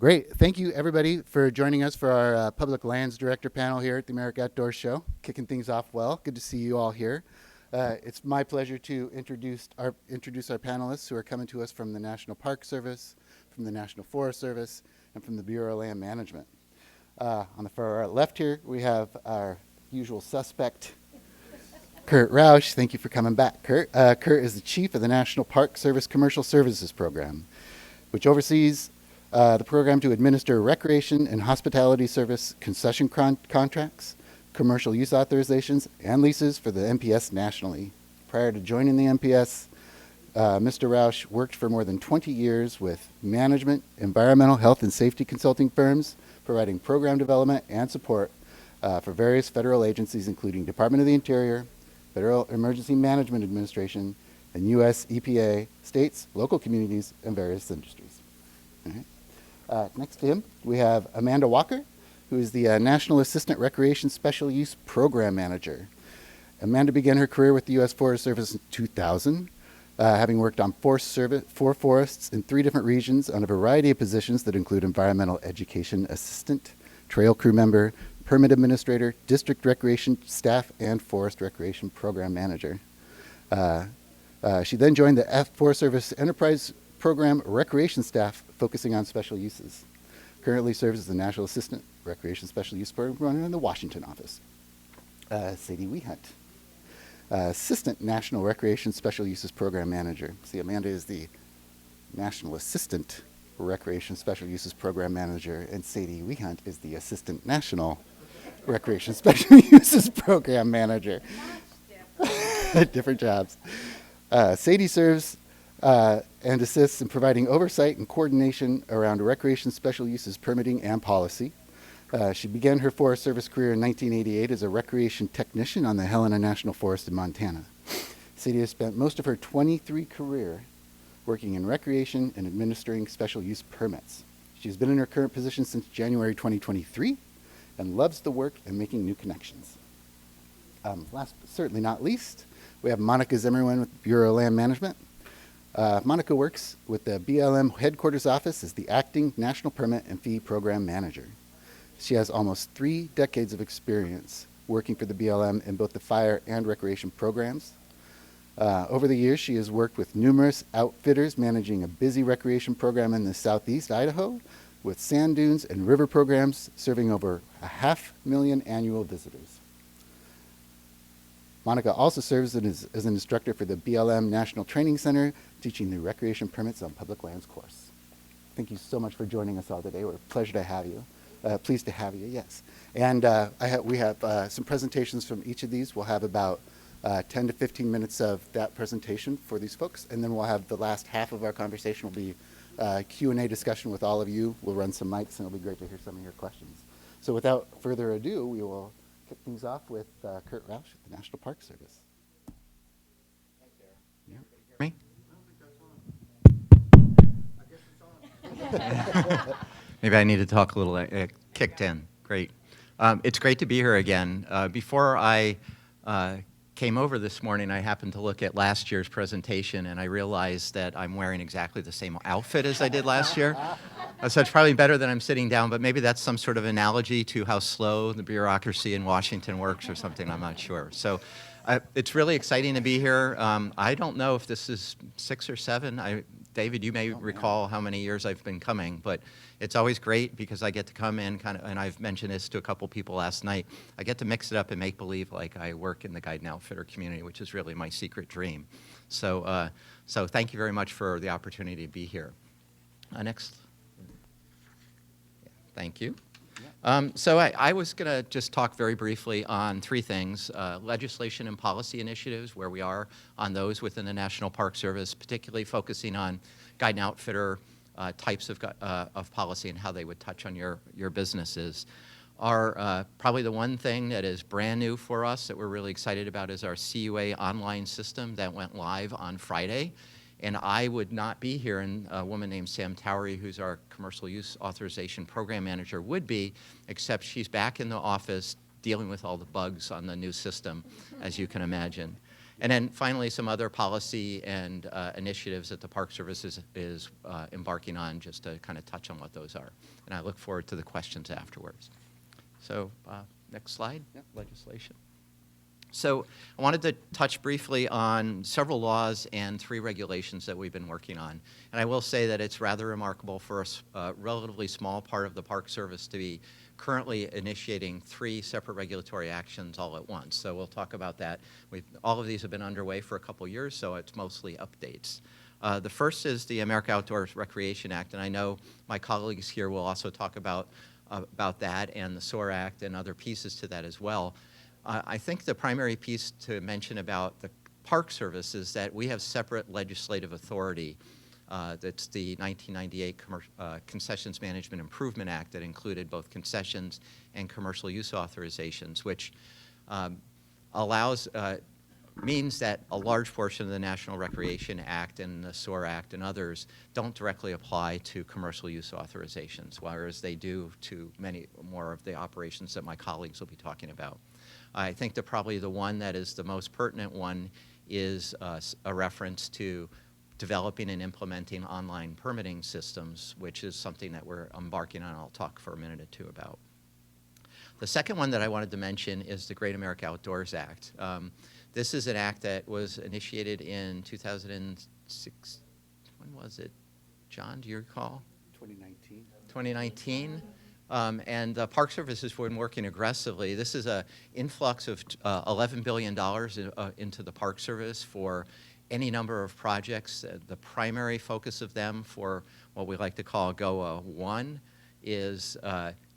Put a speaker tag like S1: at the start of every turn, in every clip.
S1: Great. Thank you, everybody, for joining us for our Public Lands Director panel here at the America Outdoors Show. Kicking things off well. Good to see you all here. It's my pleasure to introduce our panelists who are coming to us from the National Park Service, from the National Forest Service, and from the Bureau of Land Management. On the far left here, we have our usual suspect, Kurt Rausch. Thank you for coming back, Kurt. Kurt is the chief of the National Park Service Commercial Services Program, which oversees the program to administer recreation and hospitality service concession contracts, commercial use authorizations, and leases for the NPS nationally. Prior to joining the NPS, Mr. Rausch worked for more than 20 years with management, environmental health and safety consulting firms, providing program development and support for various federal agencies, including Department of the Interior, Federal Emergency Management Administration, and U.S. EPA, states, local communities, and various industries. All right. Next to him, we have Amanda Walker, who is the National Assistant Recreation Special Use Program Manager. Amanda began her career with the U.S. Forest Service in 2000, having worked on four forests in 3 different regions on a variety of positions that include environmental education assistant, trail crew member, permit administrator, district recreation staff, and forest recreation program manager. She then joined the Forest Service Enterprise Program recreation staff focusing on special uses. Currently serves as the National Assistant Recreation Special Use Program in the Washington office. Sadie Wehunt, Assistant National Recreation Special Uses Program Manager. See, Amanda is the National Assistant Recreation Special Uses Program Manager, and Sadie Wehunt is the Assistant National Recreation Special Uses Program Manager. Different jobs. Sadie serves and assists in providing oversight and coordination around recreation special uses permitting and policy. She began her Forest Service career in 1988 as a recreation technician on the Helena National Forest in Montana. Sadie has spent most of her 23 career working in recreation and administering special use permits. She's been in her current position since January 2023 and loves the work and making new connections. Last but certainly not least, we have Monica Zimmerman with Bureau of Land Management. Monica works with the BLM headquarters office as the acting National Permit and Fee Program Manager. She has almost 3 decades of experience working for the BLM in both the fire and recreation programs. Over the years, she has worked with numerous outfitters managing a busy recreation program in the southeast Idaho with sand dunes and river programs serving over 500,000 annual visitors. Monica also serves as an instructor for the BLM National Training Center, teaching the Recreation Permits on Public Lands course. Thank you so much for joining us all today. We're a pleasure to have you. Pleased to have you, yes. And we have some presentations from each of these. We'll have about 10 to 15 minutes of that presentation for these folks, and then we'll have the last half of our conversation will be Q&A discussion with all of you. We'll run some mics, and it'll be great to hear some of your questions. So without further ado, we will kick things off with Kurt Rausch at the National Park Service.
S2: Thanks, Aaron.
S1: Yeah.
S2: Me?
S1: I guess it's on.
S2: Maybe I need to talk a little kicked in. Great. It's great to be here again. Before I came over this morning, I happened to look at last year's presentation, and I realized that I'm wearing exactly the same outfit as I did last year. So it's probably better that I'm sitting down, but maybe that's some sort of analogy to how slow the bureaucracy in Washington works or something, I'm not sure. So it's really exciting to be here. I don't know if this is 6 or 7. David, you may recall how many years I've been coming, but it's always great because I get to come in and I've mentioned this to a couple people last night, I get to mix it up and make believe like I work in the guide and outfitter community, which is really my secret dream. So thank you very much for the opportunity to be here. Next. Thank you. So I was going to just talk very briefly on 3 things, legislation and policy initiatives, where we are on those within the National Park Service, particularly focusing on guide and outfitter types of policy and how they would touch on your businesses. Probably the one thing that is brand new for us that we're really excited about is our CUA online system that went live on Friday. And I would not be here, and a woman named Sam Towery, who's our Commercial Use Authorization Program Manager, would be, except she's back in the office dealing with all the bugs on the new system, as you can imagine. And then finally, some other policy and initiatives that the Park Service is embarking on, just to kind of touch on what those are. And I look forward to the questions afterwards. So next slide, legislation. So I wanted to touch briefly on several laws and 3 regulations that we've been working on. And I will say that it's rather remarkable for a relatively small part of the Park Service to be currently initiating 3 separate regulatory actions all at once. So we'll talk about that. All of these have been underway for a couple years, so it's mostly updates. The first is the America Outdoors Recreation Act, and I know my colleagues here will also talk about that and the SOAR Act and other pieces to that as well. I think the primary piece to mention about the Park Service is that we have separate legislative authority. That's the 1998 Concessions Management Improvement Act that included both concessions and commercial use authorizations, which means that a large portion of the National Recreation Act and the SOAR Act and others don't directly apply to commercial use authorizations, whereas they do to many more of the operations that my colleagues will be talking about. I think that probably the one that is the most pertinent one is a reference to developing and implementing online permitting systems, which is something that we're embarking on. I'll talk for a minute or two about. The second one that I wanted to mention is the Great America Outdoors Act. This is an act that was initiated in 2006. When was it? John, do you recall?
S1: 2019.
S2: 2019. And the Park Service has been working aggressively. This is an influx of $11 billion into the Park Service for any number of projects. The primary focus of them for what we like to call GOA 1 is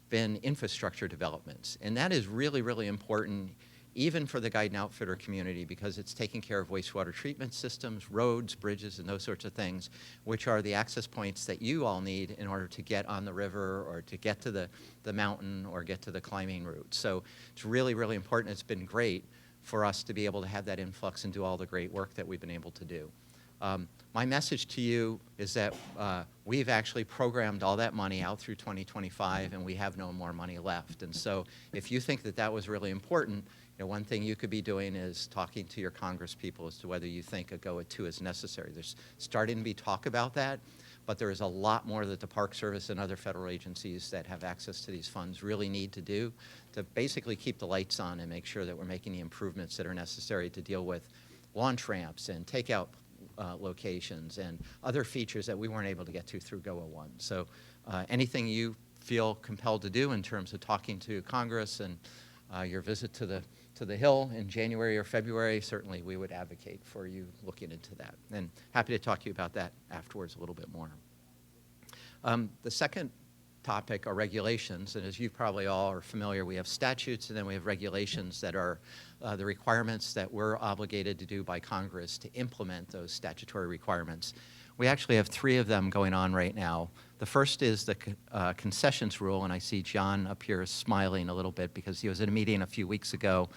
S2: been infrastructure developments. And that is really, really important even for the guide and outfitter community, because it's taking care of wastewater treatment systems, roads, bridges, and those sorts of things, which are the access points that you all need in order to get on the river or to get to the mountain or get to the climbing route. So it's really, really important. It's been great for us to be able to have that influx and do all the great work that we've been able to do. My message to you is that we've actually programmed all that money out through 2025, and we have no more money left. And so if you think that that was really important, one thing you could be doing is talking to your Congress people as to whether you think a GOA 2 is necessary. There's starting to be talk about that, but there is a lot more that the Park Service and other federal agencies that have access to these funds really need to do to basically keep the lights on and make sure that we're making the improvements that are necessary to deal with launch ramps and takeout locations and other features that we weren't able to get to through GOA 1. So anything you feel compelled to do in terms of talking to Congress and your visit to the Hill in January or February, certainly we would advocate for you looking into that. And happy to talk to you about that afterwards a little bit more. The second topic are regulations, and as you probably all are familiar, we have statutes and then we have regulations that are the requirements that we're obligated to do by Congress to implement those statutory requirements. We actually have 3 of them going on right now. The first is the concessions rule, and I see John up here smiling a little bit because he was at a meeting a few weeks ago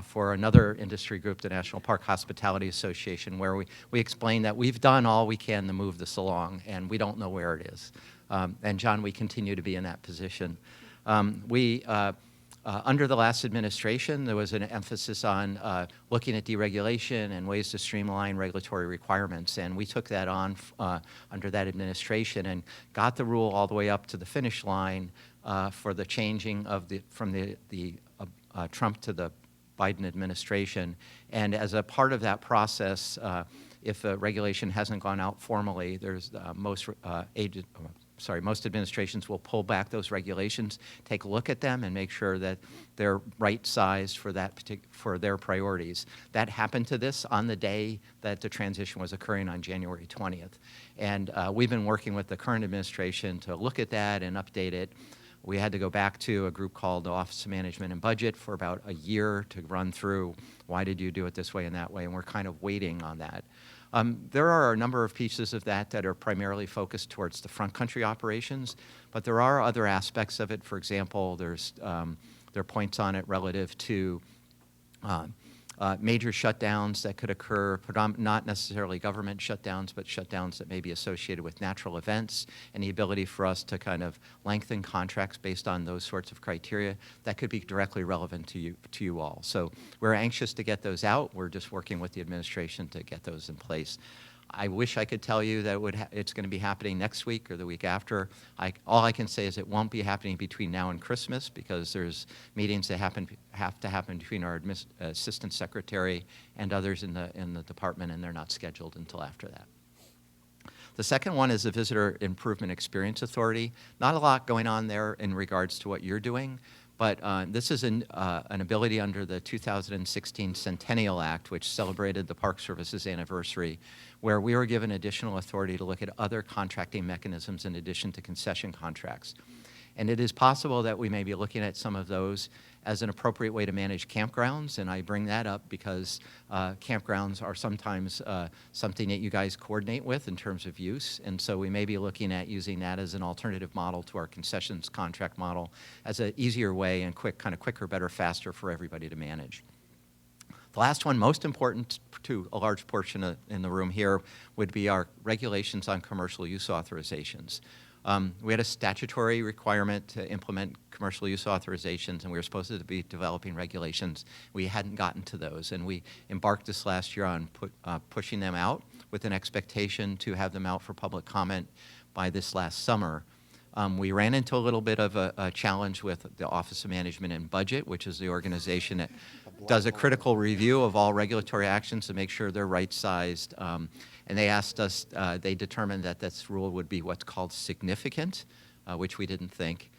S2: for another industry group, the National Park Hospitality Association, where we explained that we've done all we can to move this along, and we don't know where it is. And John, we continue to be in that position. Under the last administration, there was an emphasis on looking at deregulation and ways to streamline regulatory requirements, and we took that on under that administration and got the rule all the way up to the finish line for the changing of from the Trump to the Biden administration. And as a part of that process, if a regulation hasn't gone out formally, there's most administrations will pull back those regulations, take a look at them, and make sure that they're right-sized for for their priorities. That happened to this on the day that the transition was occurring on January 20th. And we've been working with the current administration to look at that and update it. We had to go back to a group called the Office of Management and Budget for about a year to run through why did you do it this way and that way, and we're kind of waiting on that. There are a number of pieces of that that are primarily focused towards the front country operations, but there are other aspects of it. For example, there are points on it relative to major shutdowns that could occur, not necessarily government shutdowns, but shutdowns that may be associated with natural events, and the ability for us to kind of lengthen contracts based on those sorts of criteria that could be directly relevant to you all. So we're anxious to get those out. We're just working with the administration to get those in place. I wish I could tell you that it's going to be happening next week or the week after. All I can say is it won't be happening between now and Christmas, because there's meetings that have to happen between our assistant secretary and others in the department, and they're not scheduled until after that. The second one is the Visitor Improvement Experience Authority. Not a lot going on there in regards to what you're doing, but this is an ability under the 2016 Centennial Act, which celebrated the Park Service's anniversary, where we were given additional authority to look at other contracting mechanisms in addition to concession contracts. And it is possible that we may be looking at some of those as an appropriate way to manage campgrounds, and I bring that up because campgrounds are sometimes something that you guys coordinate with in terms of use, and so we may be looking at using that as an alternative model to our concessions contract model as an easier way and quicker, better, faster for everybody to manage. The last one, most important to a large portion in the room here, would be our regulations on commercial use authorizations. We had a statutory requirement to implement commercial use authorizations, and we were supposed to be developing regulations. We hadn't gotten to those, and we embarked this last year on pushing them out with an expectation to have them out for public comment by this last summer. We ran into a little bit of a challenge with the Office of Management and Budget, which is the organization that does a critical review of all regulatory actions to make sure they're right-sized. And they asked us, they determined that this rule would be what's called significant, which we didn't think,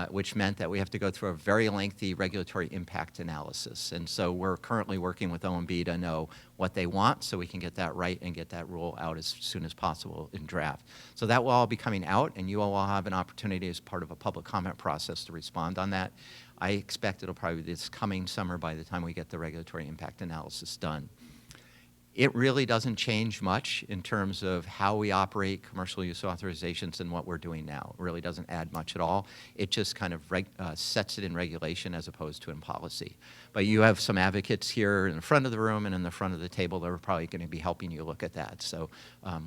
S2: which meant that we have to go through a very lengthy regulatory impact analysis. And so we're currently working with OMB to know what they want so we can get that right and get that rule out as soon as possible in draft. So that will all be coming out, and you all will have an opportunity as part of a public comment process to respond on that. I expect it'll probably be this coming summer by the time we get the regulatory impact analysis done. It really doesn't change much in terms of how we operate commercial use authorizations and what we're doing now. It really doesn't add much at all. It just kind of sets it in regulation as opposed to in policy. But you have some advocates here in the front of the room and in the front of the table that are probably going to be helping you look at that. So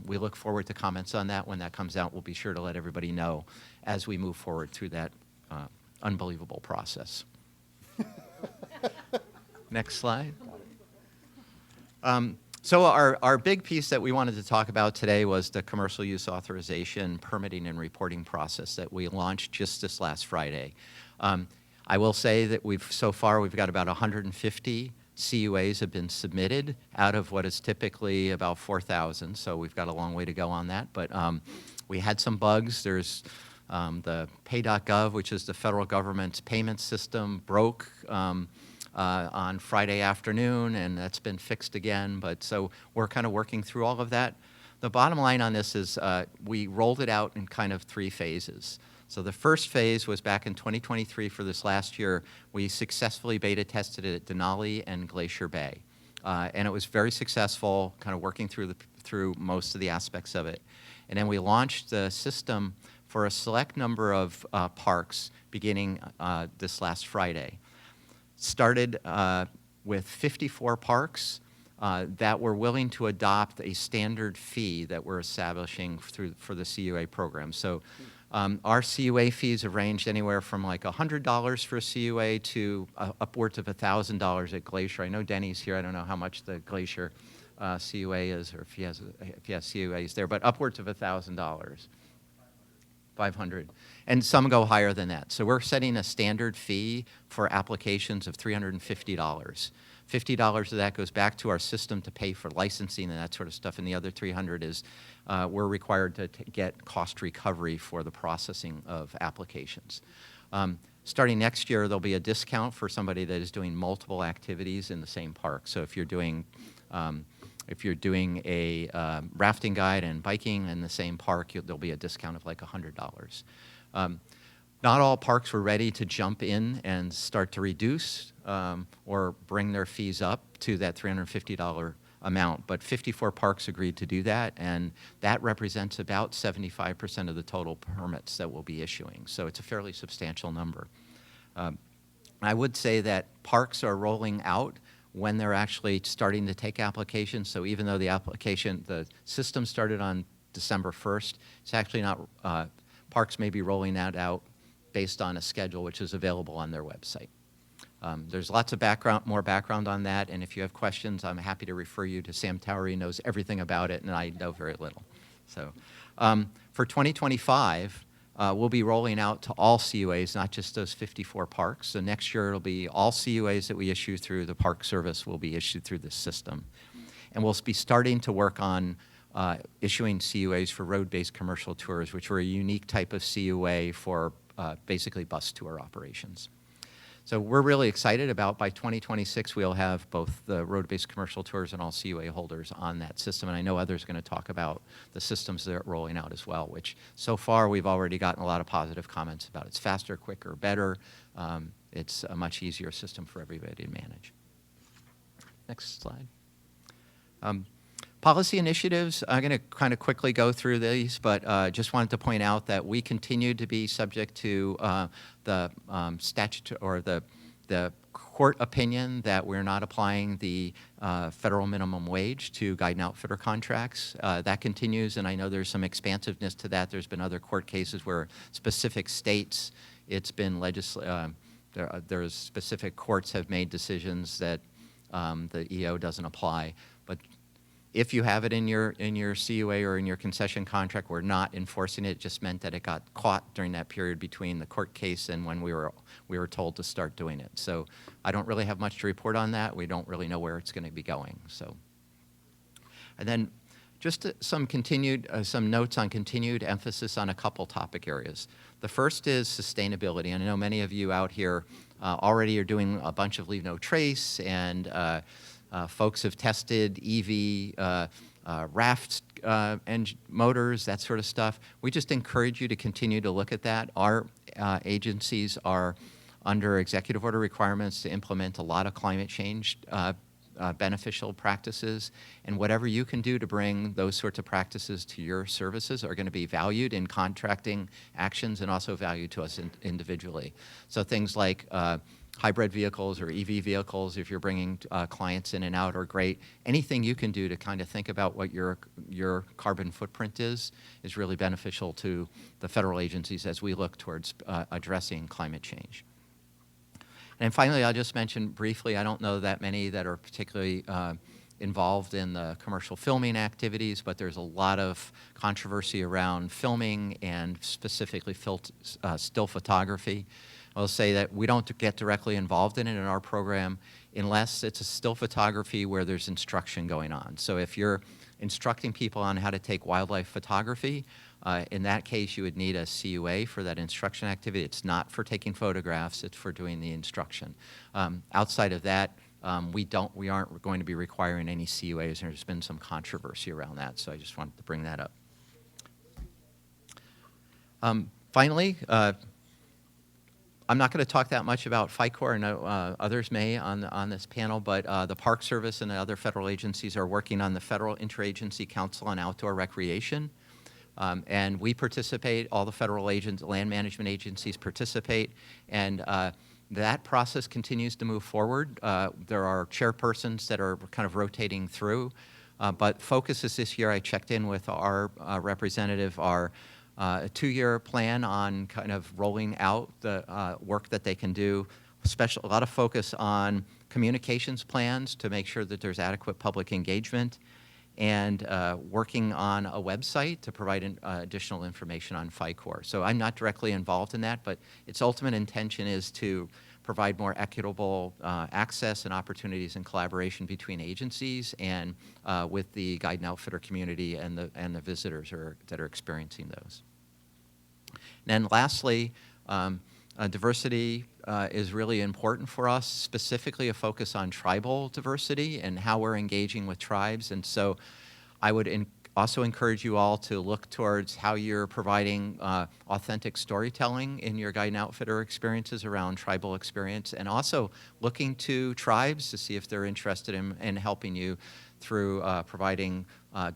S2: we look forward to comments on that. When that comes out, we'll be sure to let everybody know as we move forward through that unbelievable process. Next slide. So our big piece that we wanted to talk about today was the commercial use authorization, permitting, and reporting process that we launched just this last Friday. I will say that so far we've got about 150 CUAs have been submitted out of what is typically about 4,000, so we've got a long way to go on that. But we had some bugs. There's the pay.gov, which is the federal government's payment system, broke on Friday afternoon, and that's been fixed again. But so we're kind of working through all of that. The bottom line on this is we rolled it out in kind of 3 phases. So the first phase was back in 2023 for this last year. We successfully beta tested it at Denali and Glacier Bay. And it was very successful, kind of working through most of the aspects of it. And then we launched the system for a select number of parks beginning this last Friday. Started with 54 parks that were willing to adopt a standard fee that we're establishing for the CUA program. So our CUA fees have ranged anywhere from like $100 for a CUA to upwards of $1,000 at Glacier. I know Denny's here. I don't know how much the Glacier CUA is, or if he has CUAs there, but upwards of $1,000. 500. And some go higher than that. So we're setting a standard fee for applications of $350. $50 of that goes back to our system to pay for licensing and that sort of stuff, and the other $300 is we're required to get cost recovery for the processing of applications. Starting next year, there'll be a discount for somebody that is doing multiple activities in the same park. So if you're doing a rafting guide and biking in the same park, there'll be a discount of like $100. Not all parks were ready to jump in and start to reduce or bring their fees up to that $350 amount, but 54 parks agreed to do that, and that represents about 75% of the total permits that we'll be issuing. So it's a fairly substantial number. I would say that parks are rolling out when they're actually starting to take applications. So even though the system started on December 1st, it's actually not, parks may be rolling that out based on a schedule which is available on their website. There's lots of more background on that, and if you have questions, I'm happy to refer you to Sam Towery. He knows everything about it, and I know very little. So for 2025, we'll be rolling out to all CUAs, not just those 54 parks. So next year, it'll be all CUAs that we issue through the Park Service will be issued through this system. And we'll be starting to work on issuing CUAs for road-based commercial tours, which are a unique type of CUA for basically bus tour operations. So we're really excited about by 2026, we'll have both the road-based commercial tours and all CUA holders on that system. And I know others are going to talk about the systems that are rolling out as well, which so far we've already gotten a lot of positive comments about. It's faster, quicker, better. It's a much easier system for everybody to manage. Next slide. Policy initiatives, I'm going to kind of quickly go through these, but just wanted to point out that we continue to be subject to the statute or the court opinion that we're not applying the federal minimum wage to guide and outfitter contracts. That continues, and I know there's some expansiveness to that. There's been other court cases where specific states, it's been there's specific courts have made decisions that the EO doesn't apply. But if you have it in your CUA or in your concession contract, we're not enforcing it. It just meant that it got caught during that period between the court case and when we were told to start doing it. So I don't really have much to report on that. We don't really know where it's going to be going. So, and then just some notes on continued emphasis on a couple topic areas. The first is sustainability, and I know many of you out here already are doing a bunch of leave no trace, and folks have tested EV raft motors, that sort of stuff. We just encourage you to continue to look at that. Our agencies are under executive order requirements to implement a lot of climate change beneficial practices, and whatever you can do to bring those sorts of practices to your services are going to be valued in contracting actions and also valued to us individually. So things like hybrid vehicles or EV vehicles, if you're bringing clients in and out, are great. Anything you can do to kind of think about what your carbon footprint is really beneficial to the federal agencies as we look towards addressing climate change. And finally, I'll just mention briefly, I don't know that many that are particularly involved in the commercial filming activities, but there's a lot of controversy around filming and specifically still photography. I'll say that we don't get directly involved in it in our program unless it's a still photography where there's instruction going on. So if you're instructing people on how to take wildlife photography, in that case you would need a CUA for that instruction activity. It's not for taking photographs, it's for doing the instruction. Outside of that, we aren't going to be requiring any CUAs, and there's been some controversy around that, so I just wanted to bring that up. Finally, I'm not going to talk that much about FICOR. I know others may on this panel, but the Park Service and the other federal agencies are working on the Federal Interagency Council on Outdoor Recreation. And we participate, all the federal land management agencies participate, and that process continues to move forward. There are chairpersons that are kind of rotating through, but focuses this year, I checked in with our representative, a 2-year plan on kind of rolling out the work that they can do. A lot of focus on communications plans to make sure that there's adequate public engagement, and working on a website to provide additional information on FICOR. So I'm not directly involved in that, but its ultimate intention is to provide more equitable access and opportunities and collaboration between agencies and with the guide and outfitter community and the visitors that are experiencing those. And then lastly, diversity is really important for us, specifically a focus on tribal diversity and how we're engaging with tribes. And so I would also encourage you all to look towards how you're providing authentic storytelling in your guide and outfitter experiences around tribal experience, and also looking to tribes to see if they're interested in helping you through providing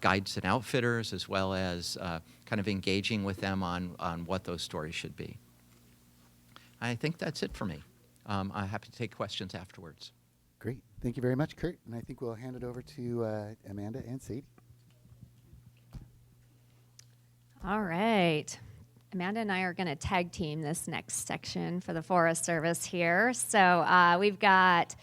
S2: guides and outfitters, as well as kind of engaging with them on what those stories should be. I think that's it for me. I'm happy to take questions afterwards.
S1: Great. Thank you very much, Kurt. And I think we'll hand it over to Amanda and Sadie.
S3: All right. Amanda and I are going to tag team this next section for the Forest Service here. So we've got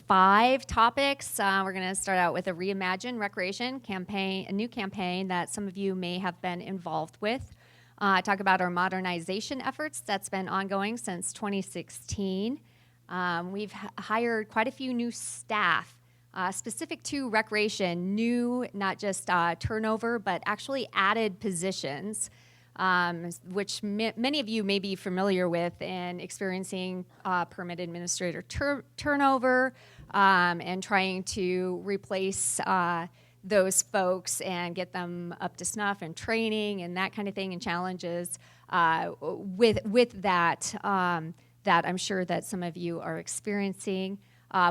S3: 5 topics. We're going to start out with a Reimagine Recreation campaign, a new campaign that some of you may have been involved with. Talk about our modernization efforts that's been ongoing since 2016. We've hired quite a few new staff specific to recreation, new, not just turnover, but actually added positions, which many of you may be familiar with in experiencing permit administrator turnover and trying to replace those folks and get them up to snuff and training and that kind of thing and challenges with that that I'm sure that some of you are experiencing.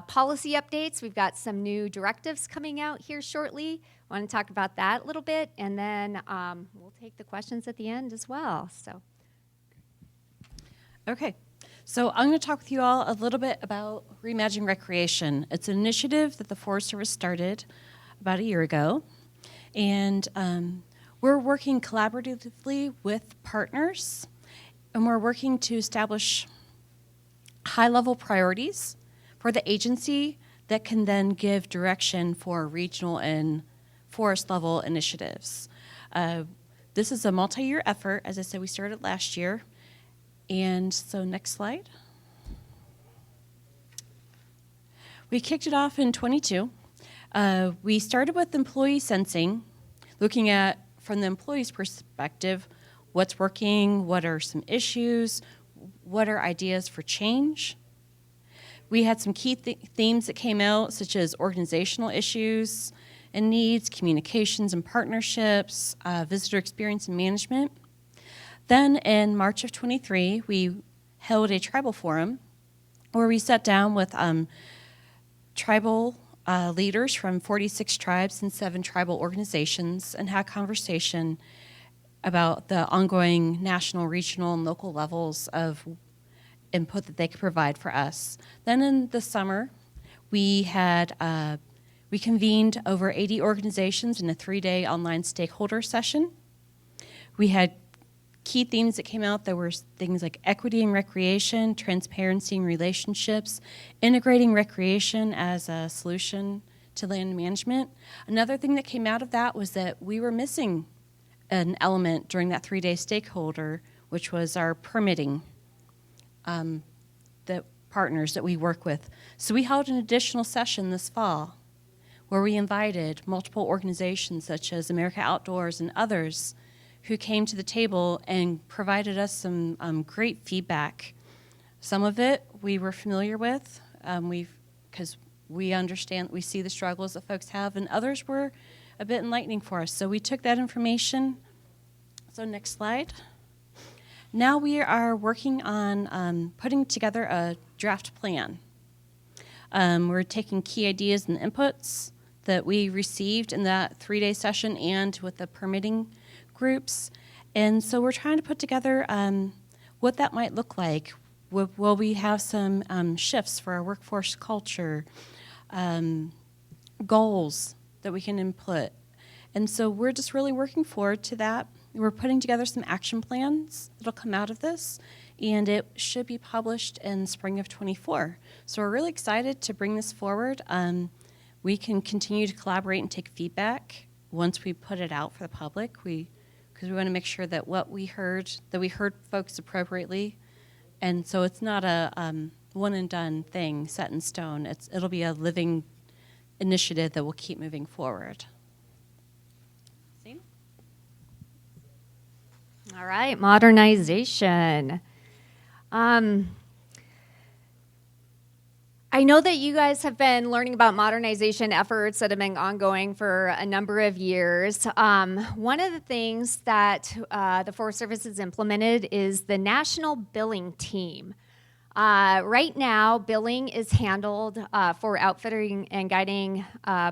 S3: Policy updates, we've got some new directives coming out here shortly. I want to talk about that a little bit, and then we'll take the questions at the end as well. So,
S4: Okay, so I'm going to talk with you all a little bit about Reimagine Recreation. It's an initiative that the Forest Service started about a year ago, and we're working collaboratively with partners, and we're working to establish high-level priorities for the agency that can then give direction for regional and forest-level initiatives. This is a multi-year effort. As I said, we started last year. And so next slide. We kicked it off in 22. We started with employee sensing, looking at, from the employee's perspective, what's working, what are some issues, what are ideas for change. We had some key themes that came out, such as organizational issues and needs, communications and partnerships, visitor experience and management. Then in March of 23, we held a tribal forum where we sat down with tribal leaders from 46 tribes and 7 tribal organizations and had conversation about the ongoing national, regional, and local levels of input that they could provide for us. Then in the summer, we convened over 80 organizations in a 3-day online stakeholder session. We had key themes that came out. There were things like equity in recreation, transparency in relationships, integrating recreation as a solution to land management. Another thing that came out of that was that we were missing an element during that 3-day stakeholder, which was our permitting, the partners that we work with. So we held an additional session this fall where we invited multiple organizations such as America Outdoors and others who came to the table and provided us some great feedback. Some of it we were familiar with, because we understand, we see the struggles that folks have, and others were a bit enlightening for us. So we took that information. So next slide. Now we are working on putting together a draft plan. We're taking key ideas and inputs that we received in that 3-day session and with the permitting groups. And so we're trying to put together what that might look like. Will we have some shifts for our workforce culture, goals that we can input? And so we're just really working forward to that. We're putting together some action plans that'll come out of this, and it should be published in spring of 24. So we're really excited to bring this forward. We can continue to collaborate and take feedback once we put it out for the public. Because we want to make sure that what we heard, that we heard folks appropriately, and so it's not a one and done thing set in stone. It'll be a living initiative that will keep moving forward. See?
S3: all right, modernization. I know that you guys have been learning about modernization efforts that have been ongoing for a number of years. One of the things that the Forest Service has implemented is the National Billing Team. Right now, billing is handled for outfitting and guiding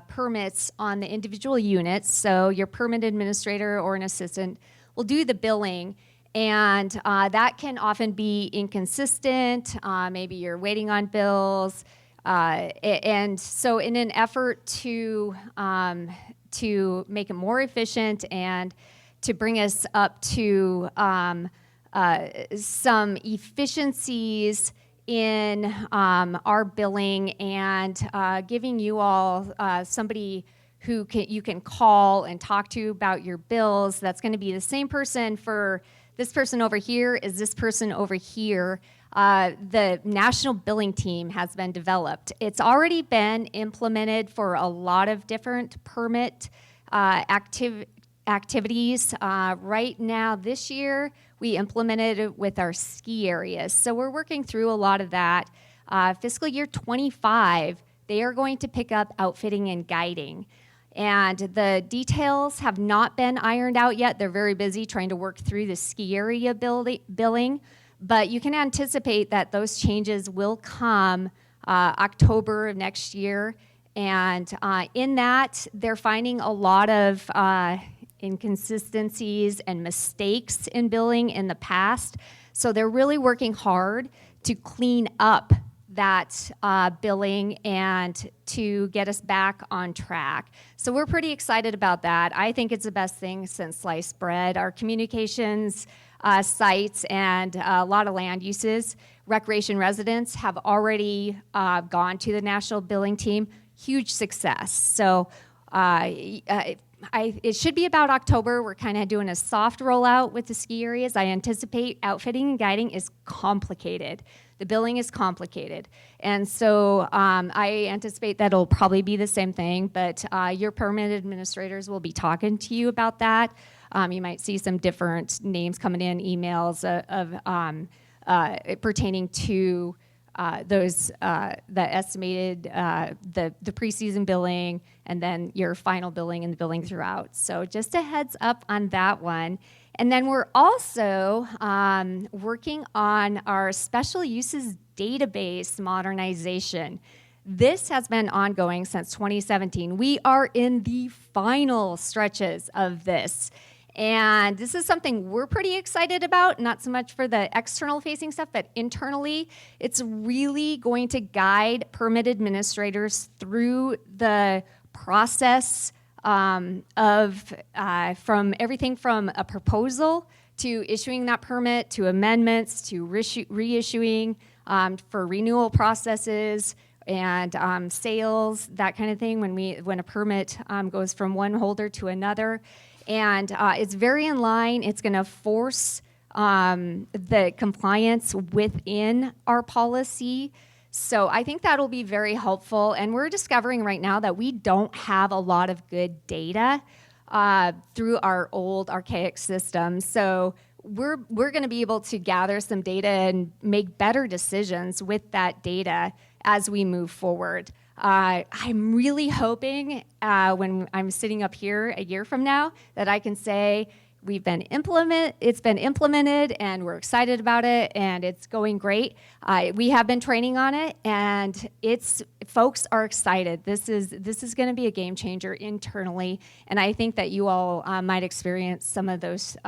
S3: permits on the individual units. So your permit administrator or an assistant will do the billing. And that can often be inconsistent. Maybe you're waiting on bills. And so in an effort to make it more efficient and to bring us up to some efficiencies in our billing and giving you all somebody who you can call and talk to about your bills. That's going to be the same person for this person over here is this person over here. The national billing team has been developed. It's already been implemented for a lot of different permit activities. Right now, this year, we implemented it with our ski areas. So we're working through a lot of that. Fiscal year 25, they are going to pick up outfitting and guiding. And the details have not been ironed out yet. They're very busy trying to work through the ski area billing. But you can anticipate that those changes will come October of next year. And in that, they're finding a lot of inconsistencies and mistakes in billing in the past. So they're really working hard to clean up that billing and to get us back on track. So we're pretty excited about that. I think it's the best thing since sliced bread. Our communications sites and a lot of land uses, recreation residents have already gone to the national billing team. Huge success. So it should be about October. We're kind of doing a soft rollout with the ski areas. I anticipate outfitting and guiding is complicated. The billing is complicated. And so I anticipate that it'll probably be the same thing, but your permit administrators will be talking to you about that. You might see some different names coming in, emails pertaining to those, the estimated, the preseason billing, and then your final billing and the billing throughout. So just a heads up on that one. And then we're also working on our special uses database modernization. This has been ongoing since 2017. We are in the final stretches of this. And this is something we're pretty excited about, not so much for the external facing stuff, but internally. It's really going to guide permit administrators through the process from everything from a proposal to issuing that permit to amendments to reissuing for renewal processes and sales, that kind of thing when a permit goes from one holder to another. And it's very in line. It's going to force the compliance within our policy. So I think that'll be very helpful. And we're discovering right now that we don't have a lot of good data through our old archaic systems. So we're going to be able to gather some data and make better decisions with that data as we move forward. I'm really hoping when I'm sitting up here a year from now that I can say it's been implemented and we're excited about it and it's going great. We have been training on it and folks are excited. This is going to be a game changer internally, and I think that you all might experience some of those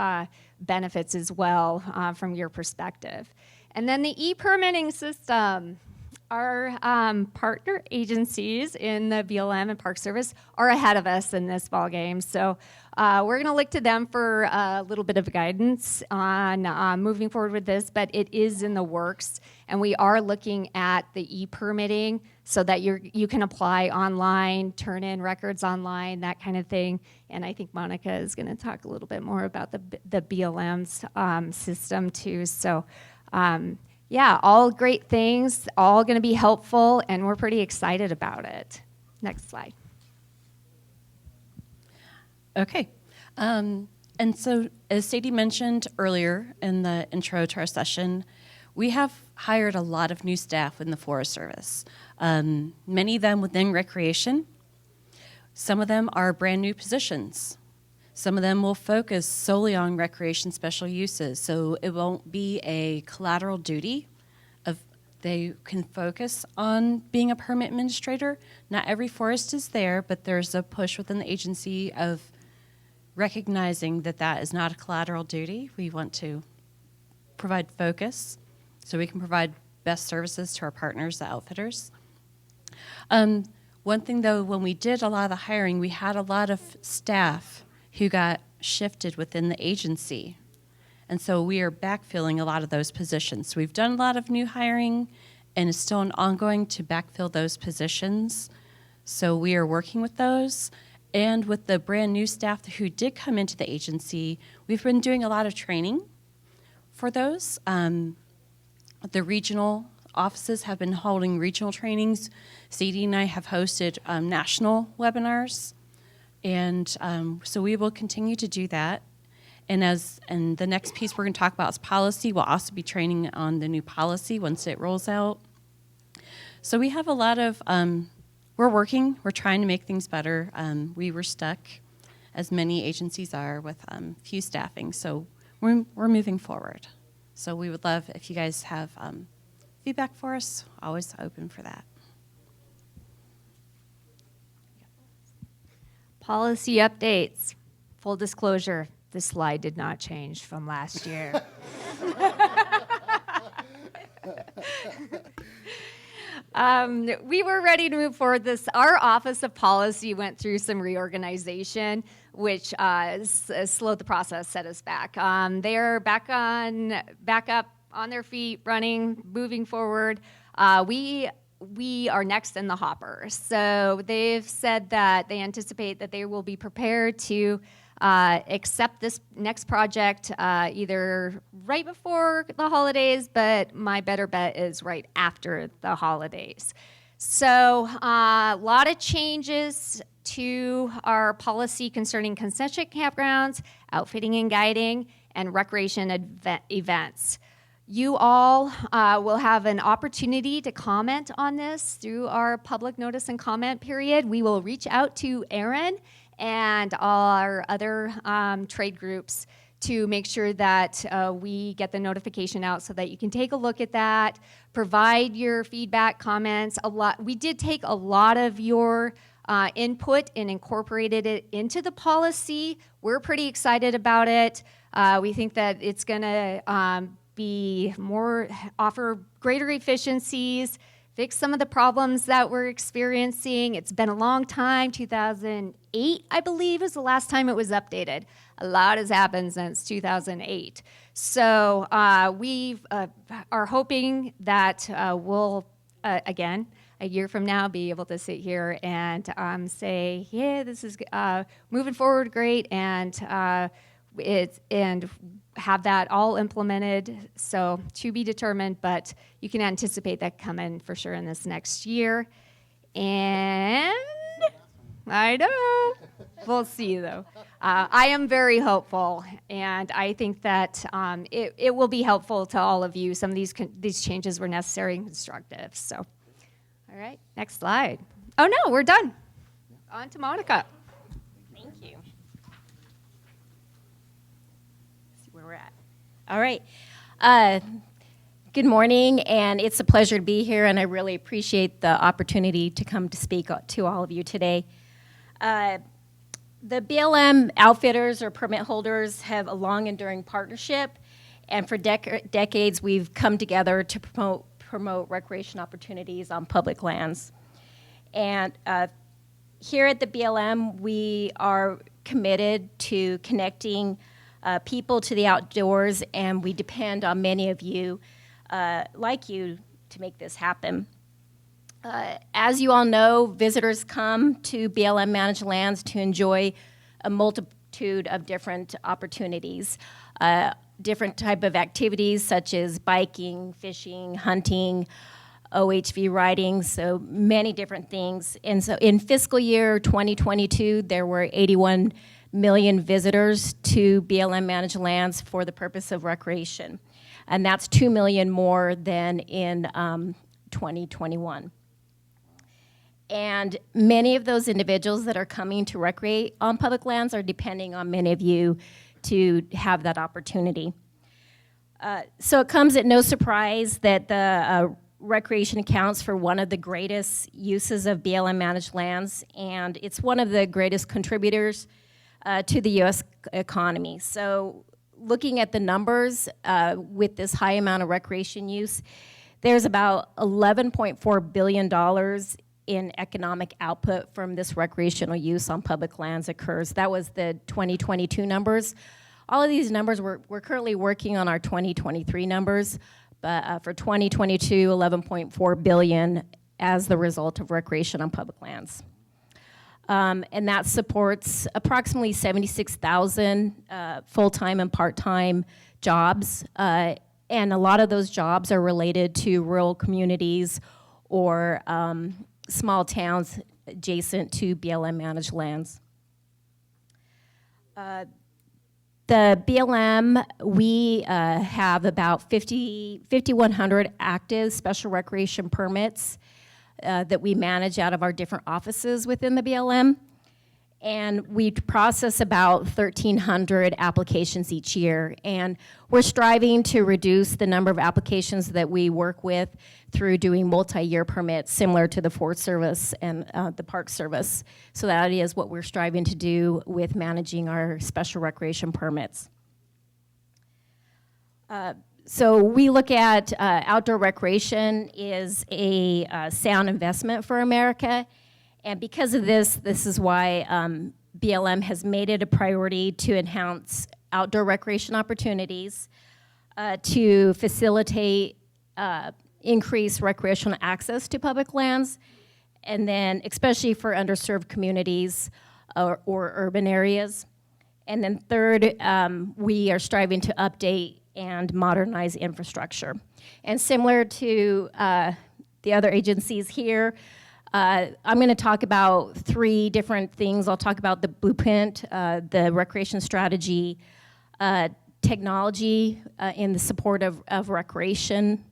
S3: benefits as well from your perspective. And then the e-permitting system. Our partner agencies in the BLM and Park Service are ahead of us in this ballgame. So we're going to look to them for a little bit of guidance on moving forward with this, but it is in the works. And we are looking at the e-permitting so that you can apply online, turn in records online, that kind of thing. And I think Monica is going to talk a little bit more about the BLM's system too. So yeah, all great things, all going to be helpful, and we're pretty excited about it. Next slide.
S4: Okay. And so, as Sadie mentioned earlier in the intro to our session, we have hired a lot of new staff in the Forest Service, many of them within recreation. Some of them are brand new positions. Some of them will focus solely on recreation special uses, so it won't be a collateral duty. They can focus on being a permit administrator. Not every forest is there, but there's a push within the agency of recognizing that that is not a collateral duty. We want to provide focus so we can provide best services to our partners, the outfitters. One thing, though, when we did a lot of the hiring, we had a lot of staff who got shifted within the agency. And so we are backfilling a lot of those positions. So we've done a lot of new hiring, and it's still an ongoing to backfill those positions. So we are working with those. And with the brand new staff who did come into the agency, we've been doing a lot of training for those. The regional offices have been holding regional trainings. Sadie and I have hosted national webinars. And so we will continue to do that. And the next piece we're going to talk about is policy. We'll also be training on the new policy once it rolls out. So we have a lot of, we're trying to make things better. We were stuck, as many agencies are, with few staffing. So we're moving forward. So we would love if you guys have feedback for us, always open for that.
S3: Policy updates. Full disclosure, this slide did not change from last year. We were ready to move forward. Our Office of Policy went through some reorganization, which slowed the process, set us back. They're back up on their feet, running, moving forward. We are next in the hopper. So they've said that they anticipate that they will be prepared to accept this next project either right before the holidays, but my better bet is right after the holidays. So a lot of changes to our policy concerning concession campgrounds, outfitting and guiding, and recreation events. You all will have an opportunity to comment on this through our public notice and comment period. We will reach out to Aaron and our other trade groups to make sure that we get the notification out so that you can take a look at that, provide your feedback, comments. We did take a lot of your input and incorporated it into the policy. We're pretty excited about it. We think that it's going to offer greater efficiencies, fix some of the problems that we're experiencing. It's been a long time. 2008, I believe, is the last time it was updated. A lot has happened since 2008. So we are hoping that we'll, again, a year from now, be able to sit here and say, yeah, this is moving forward great, and have that all implemented. So to be determined, but you can anticipate that coming for sure in this next year. And I know, we'll see though. I am very hopeful, and I think that it will be helpful to all of you. Some of these changes were necessary and constructive. So, all right, next slide. Oh no, we're done. On to Monica.
S5: Thank you. Where we're at. All right. Good morning, and it's a pleasure to be here, and I really appreciate the opportunity to come to speak to all of you today. The BLM outfitters or permit holders have a long enduring partnership, and for decades we've come together to promote recreation opportunities on public lands. And here at the BLM, we are committed to connecting people to the outdoors, and we depend on many of you, like you, to make this happen. As you all know, visitors come to BLM managed lands to enjoy a multitude of different opportunities, different type of activities such as biking, fishing, hunting, OHV riding, so many different things. And so in fiscal year 2022, there were 81 million visitors to BLM managed lands for the purpose of recreation. And that's 2 million more than in 2021. And many of those individuals that are coming to recreate on public lands are depending on many of you to have that opportunity. So it comes at no surprise that the recreation accounts for one of the greatest uses of BLM managed lands, and it's one of the greatest contributors to the U.S. economy. So looking at the numbers with this high amount of recreation use, there's about $11.4 billion in economic output from this recreational use on public lands occurs. That was the 2022 numbers. All of these numbers, we're currently working on our 2023 numbers, but for 2022, 11.4 billion as the result of recreation on public lands. And that supports approximately 76,000 full-time and part-time jobs. And a lot of those jobs are related to rural communities or small towns adjacent to BLM managed lands. The BLM, we have about 5,100 active special recreation permits that we manage out of our different offices within the BLM. And we process about 1,300 applications each year. And we're striving to reduce the number of applications that we work with through doing multi-year permits similar to the Forest Service and the Park Service. So that is what we're striving to do with managing our special recreation permits. So we look at outdoor recreation is a sound investment for America. And because of this is why BLM has made it a priority to enhance outdoor recreation opportunities, to facilitate increased recreational access to public lands, and then especially for underserved communities or urban areas. And then third, we are striving to update and modernize infrastructure. And similar to the other agencies here, I'm going to talk about three different things. I'll talk about the blueprint, the recreation strategy, technology in the support of recreation,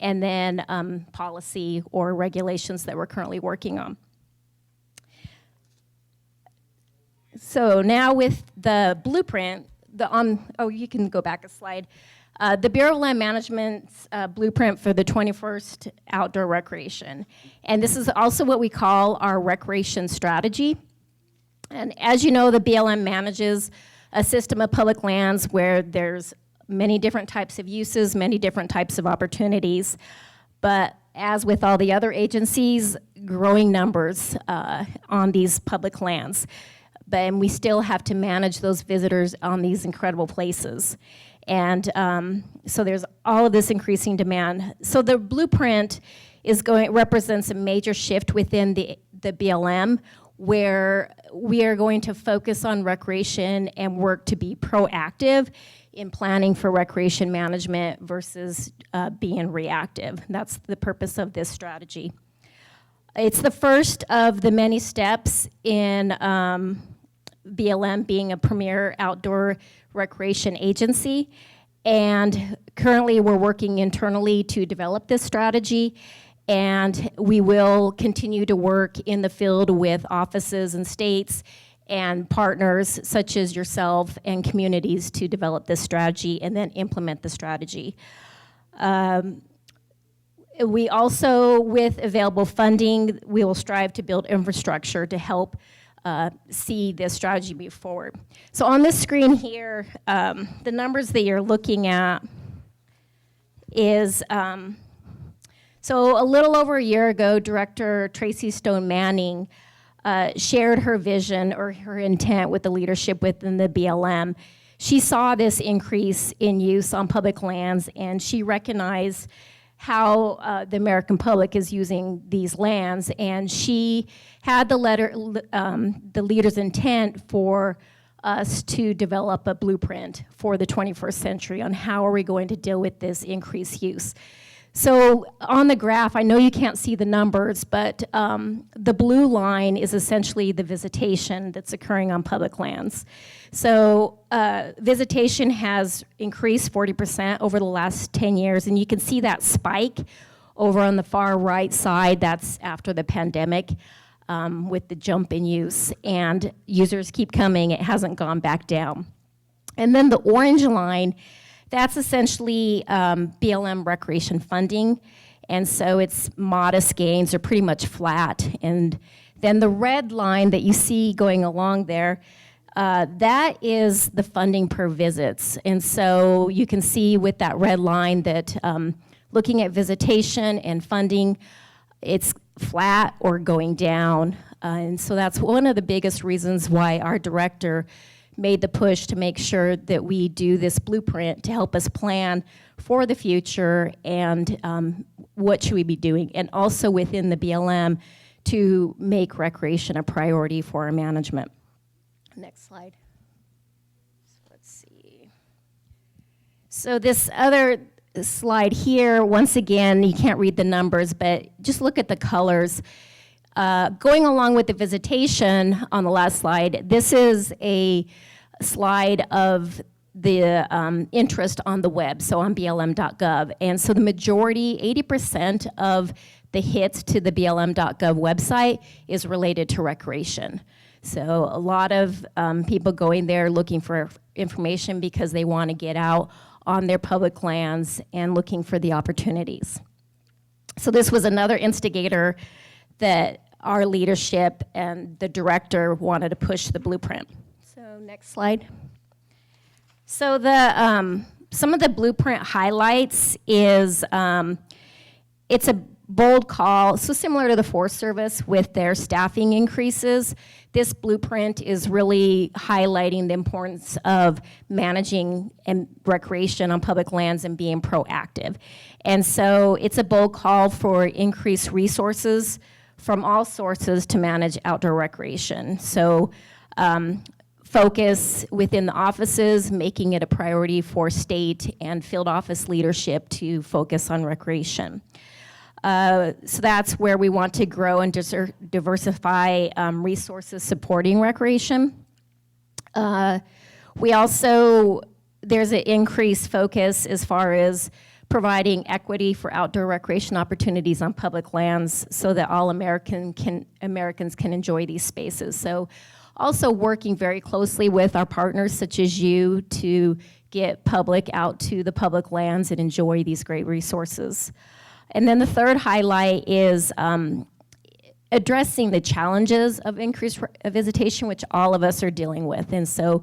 S5: and then policy or regulations that we're currently working on. So now with the blueprint, you can go back a slide. The Bureau of Land Management's blueprint for the 21st outdoor recreation. And this is also what we call our recreation strategy. And as you know, the BLM manages a system of public lands where there's many different types of uses, many different types of opportunities. But as with all the other agencies, growing numbers on these public lands. But we still have to manage those visitors on these incredible places. And so there's all of this increasing demand. So the blueprint represents a major shift within the BLM, where we are going to focus on recreation and work to be proactive in planning for recreation management versus being reactive. That's the purpose of this strategy. It's the first of the many steps in BLM being a premier outdoor recreation agency, and currently we're working internally to develop this strategy, and we will continue to work in the field with offices and states and partners such as yourself and communities to develop this strategy and then implement the strategy. We also, with available funding, we will strive to build infrastructure to help see this strategy move forward. So on this screen here, the numbers that you're looking at is, so a little over a year ago, Director Tracy Stone Manning shared her vision or her intent with the leadership within the BLM. She saw this increase in use on public lands, and she recognized how the American public is using these lands, and she had the leader's intent for us to develop a blueprint for the 21st century on how are we going to deal with this increased use. So on the graph, I know you can't see the numbers, but the blue line is essentially the visitation that's occurring on public lands. So visitation has increased 40% over the last 10 years, and you can see that spike over on the far right side. That's after the pandemic with the jump in use, and users keep coming. It hasn't gone back down. And then the orange line, that's essentially BLM recreation funding, and so it's modest gains are pretty much flat. And then the red line that you see going along there, that is the funding per visits. And so you can see with that red line that looking at visitation and funding, it's flat or going down. And so that's one of the biggest reasons why our director made the push to make sure that we do this blueprint to help us plan for the future and what should we be doing, and also within the BLM to make recreation a priority for our management. Next slide. So let's see. So this other slide here, once again, you can't read the numbers, but just look at the colors. Going along with the visitation on the last slide, this is a slide of the interest on the web, so on blm.gov. And so the majority, 80% of the hits to the blm.gov website is related to recreation. So a lot of people going there looking for information because they want to get out on their public lands and looking for the opportunities. So this was another instigator that our leadership and the director wanted to push the blueprint. So next slide. So the some of the blueprint highlights is it's a bold call, so similar to the Forest Service with their staffing increases. This blueprint is really highlighting the importance of managing and recreation on public lands and being proactive. And so it's a bold call for increased resources from all sources to manage outdoor recreation. So focus within the offices, making it a priority for state and field office leadership to focus on recreation. So that's where we want to grow and diversify resources supporting recreation. We also, there's an increased focus as far as providing equity for outdoor recreation opportunities on public lands so that all Americans can enjoy these spaces. So also working very closely with our partners such as you to get public out to the public lands and enjoy these great resources. And then the third highlight is addressing the challenges of increased visitation, which all of us are dealing with. And so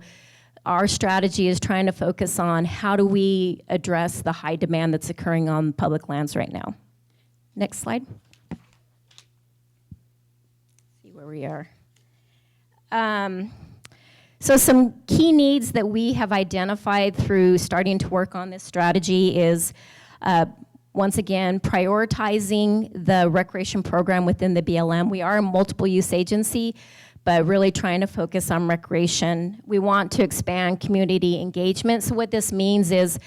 S5: our strategy is trying to focus on how do we address the high demand that's occurring on public lands right now. Next slide. See where we are. So some key needs that we have identified through starting to work on this strategy is once again, prioritizing the recreation program within the BLM. We are a multiple use agency, but really trying to focus on recreation. We want to expand community engagement. So what this means is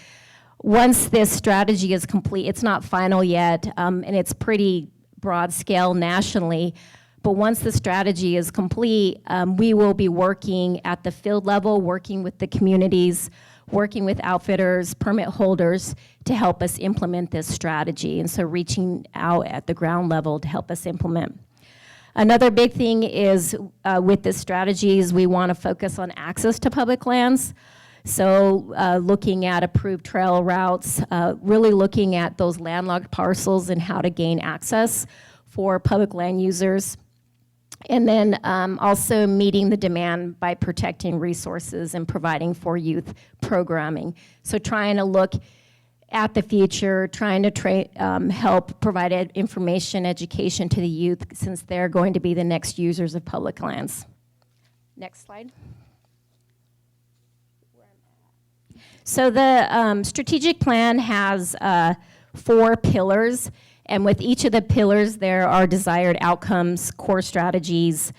S5: once this strategy is complete, it's not final yet, and it's pretty broad scale nationally, but once the strategy is complete, we will be working at the field level, working with the communities, working with outfitters, permit holders to help us implement this strategy. And so reaching out at the ground level to help us implement. Another big thing is with this strategy is we want to focus on access to public lands. So looking at approved trail routes, really looking at those landlocked parcels and how to gain access for public land users. And then also meeting the demand by protecting resources and providing for youth programming. So trying to look at the future, trying to help provide information, education to the youth since they're going to be the next users of public lands. Next slide. So the strategic plan has 4 pillars. And with each of the pillars, there are desired outcomes, core strategies,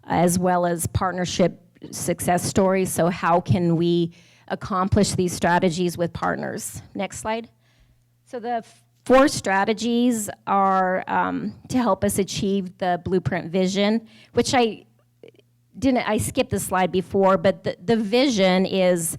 S5: as well as partnership success stories. So how can we accomplish these strategies with partners? Next slide. So the 4 strategies are to help us achieve the blueprint vision, which I skipped the slide before, but the vision is,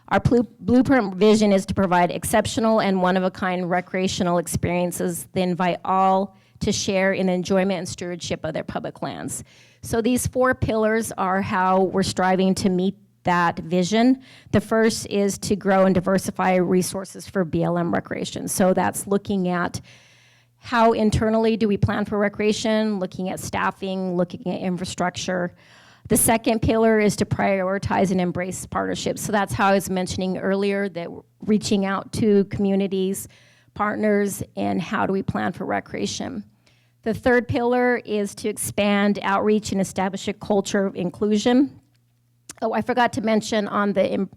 S5: our blueprint vision is to provide exceptional and one-of-a-kind recreational experiences that invite all to share in the enjoyment and stewardship of their public lands. So these 4 pillars are how we're striving to meet that vision. The first is to grow and diversify resources for BLM recreation. So that's looking at how internally do we plan for recreation, looking at staffing, looking at infrastructure. The second pillar is to prioritize and embrace partnerships. So that's how I was mentioning earlier that reaching out to communities, partners, and how do we plan for recreation. The third pillar is to expand outreach and establish a culture of inclusion. Oh, I forgot to mention on the,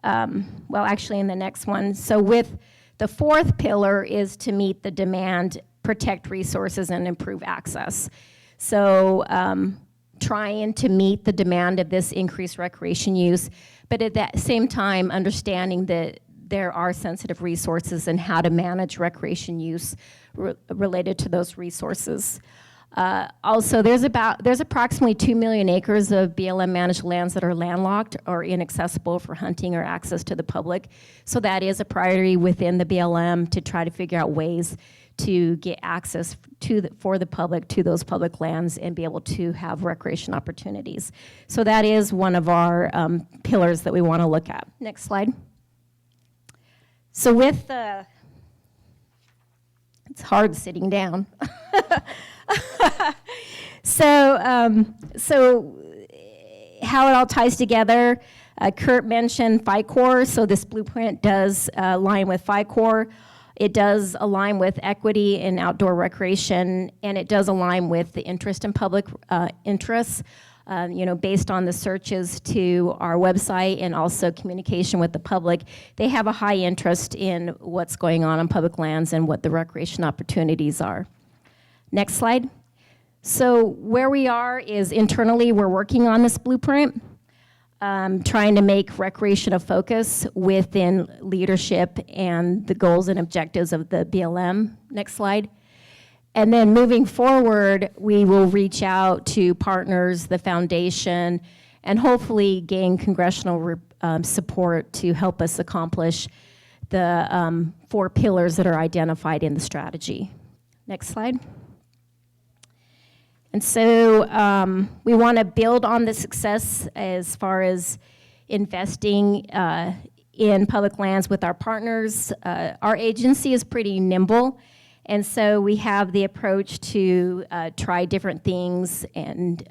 S5: well, actually in the next one. So with the fourth pillar is to meet the demand, protect resources, and improve access. So trying to meet the demand of this increased recreation use, but at that same time understanding that there are sensitive resources and how to manage recreation use related to those resources. Also, there's approximately 2 million acres of BLM managed lands that are landlocked or inaccessible for hunting or access to the public. So that is a priority within the BLM to try to figure out ways to get access for the public to those public lands and be able to have recreation opportunities. So that is one of our pillars that we want to look at. Next slide. So with the, it's hard sitting down. So how it all ties together, Kurt mentioned FICOR, so this blueprint does align with FICOR. It does align with equity in outdoor recreation, and it does align with the interest in public interests, based on the searches to our website and also communication with the public. They have a high interest in what's going on public lands and what the recreation opportunities are. Next slide. So where we are is internally, we're working on this blueprint, trying to make recreation a focus within leadership and the goals and objectives of the BLM. Next slide. And then moving forward, we will reach out to partners, the foundation, and hopefully gain congressional support to help us accomplish the 4 pillars that are identified in the strategy. Next slide. And so we want to build on the success as far as investing in public lands with our partners. Our agency is pretty nimble, and so we have the approach to try different things and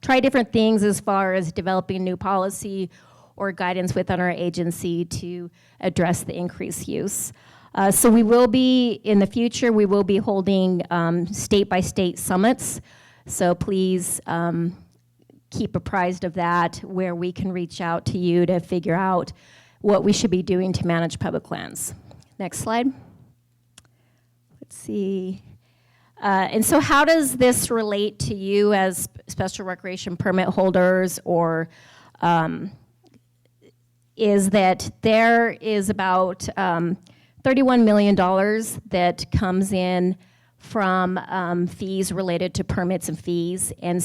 S5: try different things as far as developing new policy or guidance within our agency to address the increased use. So we will be, in the future, we will be holding state-by-state summits. So please keep apprised of that, where we can reach out to you to figure out what we should be doing to manage public lands. Next slide. Let's see. And so how does this relate to you as special recreation permit holders, or is that there is about $31 million that comes in from fees related to permits and fees. And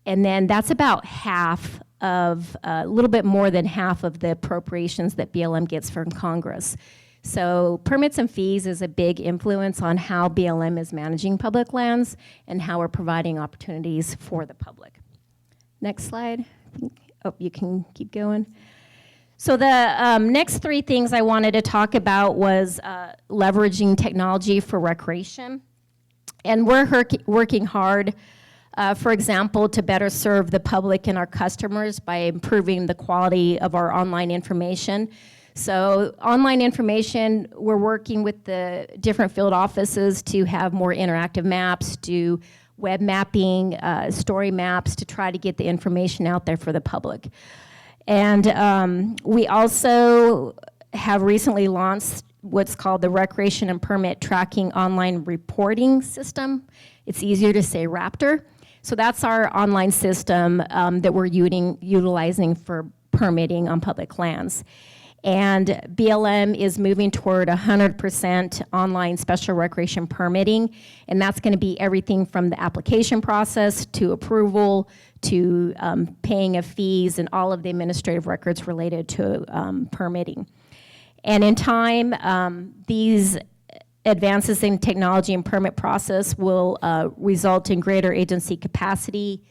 S5: then that's about half of, a little bit more than half of the appropriations that BLM gets from Congress. So permits and fees is a big influence on how BLM is managing public lands and how we're providing opportunities for the public. Next slide. Oh, you can keep going. So the next 3 things I wanted to talk about was leveraging technology for recreation. And we're working hard, for example, to better serve the public and our customers by improving the quality of our online information. So online information, we're working with the different field offices to have more interactive maps, do web mapping, story maps to try to get the information out there for the public. And we also have recently launched what's called the Recreation and Permit Tracking Online Reporting System. It's easier to say Raptor. So that's our online system that we're utilizing for permitting on public lands. And BLM is moving toward 100% online special recreation permitting, and that's going to be everything from the application process to approval to paying of fees and all of the administrative records related to permitting. And in time, these advances in technology and permit process will result in greater agency capacity,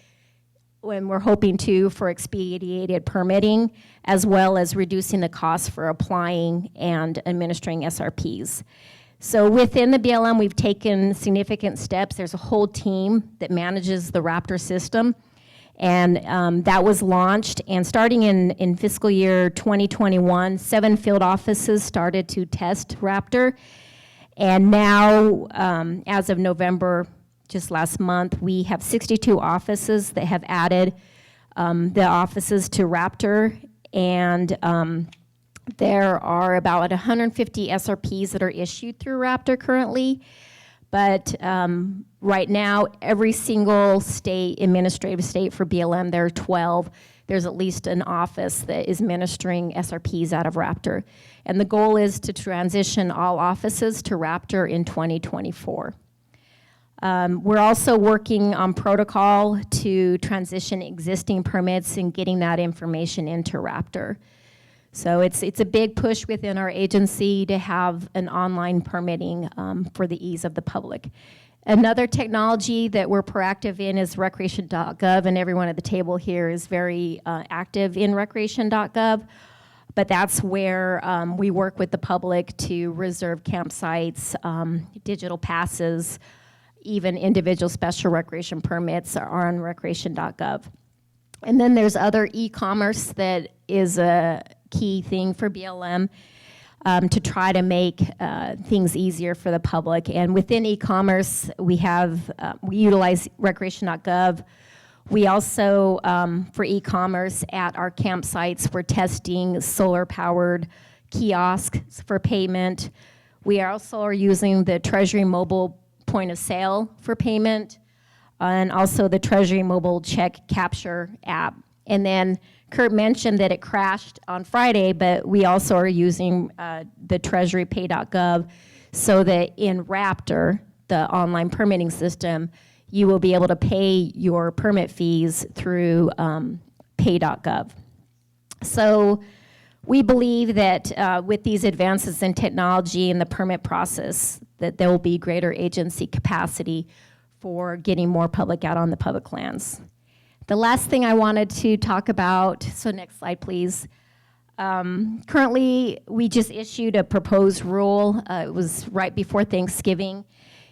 S5: when we're hoping to for expedited permitting, as well as reducing the cost for applying and administering SRPs. So within the BLM, we've taken significant steps. There's a whole team that manages the Raptor system, and that was launched. And starting in fiscal year 2021, 7 field offices started to test Raptor. And now, as of November, just last month, we have 62 offices that have added the offices to Raptor, and there are about 150 SRPs that are issued through Raptor currently. But right now, every single state, administrative state for BLM, there are 12. There's at least an office that is administering SRPs out of Raptor. And the goal is to transition all offices to Raptor in 2024. We're also working on protocol to transition existing permits and getting that information into Raptor. So it's a big push within our agency to have an online permitting for the ease of the public. Another technology that we're proactive in is recreation.gov, and everyone at the table here is very active in recreation.gov. But that's where we work with the public to reserve campsites, digital passes, even individual special recreation permits are on recreation.gov. And then there's other e-commerce that is a key thing for BLM to try to make things easier for the public. And within e-commerce, we utilize recreation.gov. We also, for e-commerce at our campsites, we're testing solar-powered kiosks for payment. We also are using the Treasury mobile point of sale for payment, and also the Treasury mobile check capture app. And then Kurt mentioned that it crashed on Friday, but we also are using the treasurypay.gov so that in Raptor, the online permitting system, you will be able to pay your permit fees through pay.gov. So we believe that with these advances in technology and the permit process, that there will be greater agency capacity for getting more public out on the public lands. The last thing I wanted to talk about, so next slide, please. Currently, we just issued a proposed rule. It was right before Thanksgiving.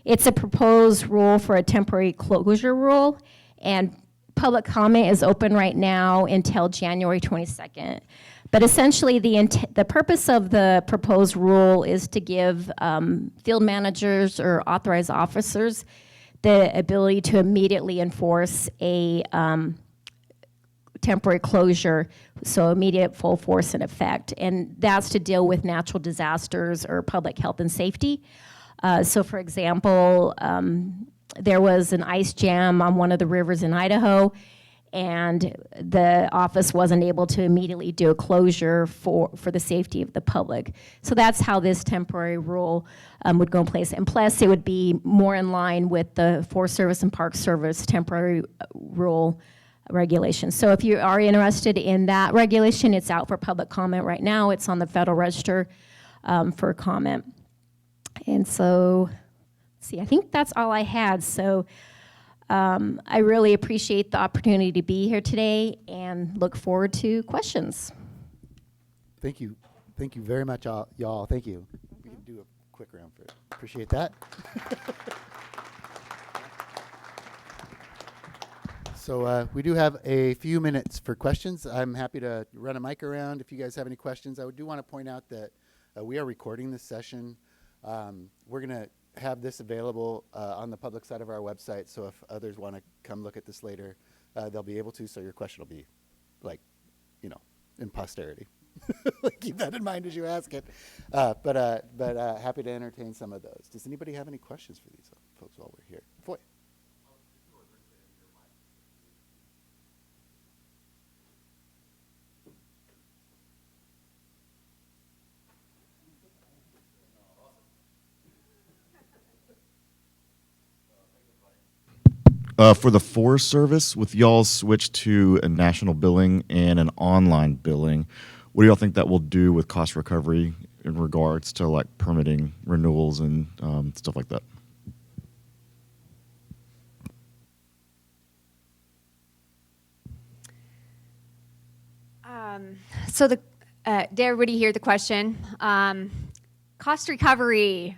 S5: It's a proposed rule for a temporary closure rule, and public comment is open right now until January 22nd. But essentially, the purpose of the proposed rule is to give field managers or authorized officers the ability to immediately enforce a temporary closure, so immediate full force and effect. And that's to deal with natural disasters or public health and safety. So for example, there was an ice jam on one of the rivers in Idaho, and the office wasn't able to immediately do a closure for the safety of the public. So that's how this temporary rule would go in place. And plus, it would be more in line with the Forest Service and Park Service temporary rule regulation. So if you are interested in that regulation, it's out for public comment right now. It's on the Federal Register for comment. And so, let's see, I think that's all I had. So I really appreciate the opportunity to be here today and look forward to questions.
S1: Thank you. Thank you very much, y'all. Thank you. We can do a quick round for it. Appreciate that. So we do have a few minutes for questions. I'm happy to run a mic around if you guys have any questions. I do want to point out that we are recording this session. We're going to have this available on the public side of our website, so if others want to come look at this later, they'll be able to, so your question will be, like, in posterity. Keep that in mind as you ask it. But happy to entertain some of those. Does anybody have any questions for these folks while we're here? Foy.
S6: For the Forest Service, with y'all's switch to a national billing and an online billing, what do y'all think that will do with cost recovery in regards to like permitting renewals and stuff like that?
S3: So did everybody hear the question? Cost recovery.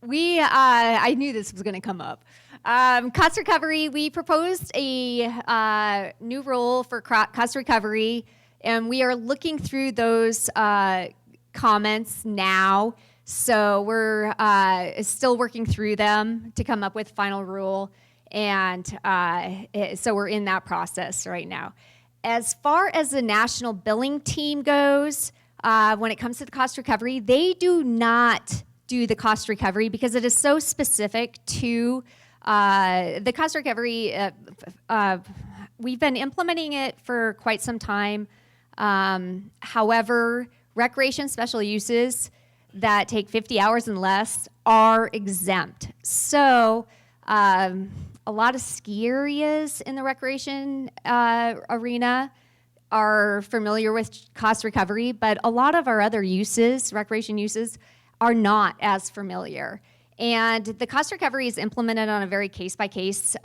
S3: I knew this was going to come up. Cost recovery, we proposed a new rule for cost recovery, and we are looking through those comments now So we're still working through them to come up with final rule, and so we're in that process right now. As far as the national billing team goes, when it comes to the cost recovery, they do not do the cost recovery because it is so specific to the cost recovery. We've been implementing it for quite some time. However, recreation special uses that take 50 hours and less are exempt. So a lot of ski areas in the recreation arena are familiar with cost recovery, but a lot of our other uses, recreation uses, are not as familiar. And the cost recovery is implemented on a very case-by-case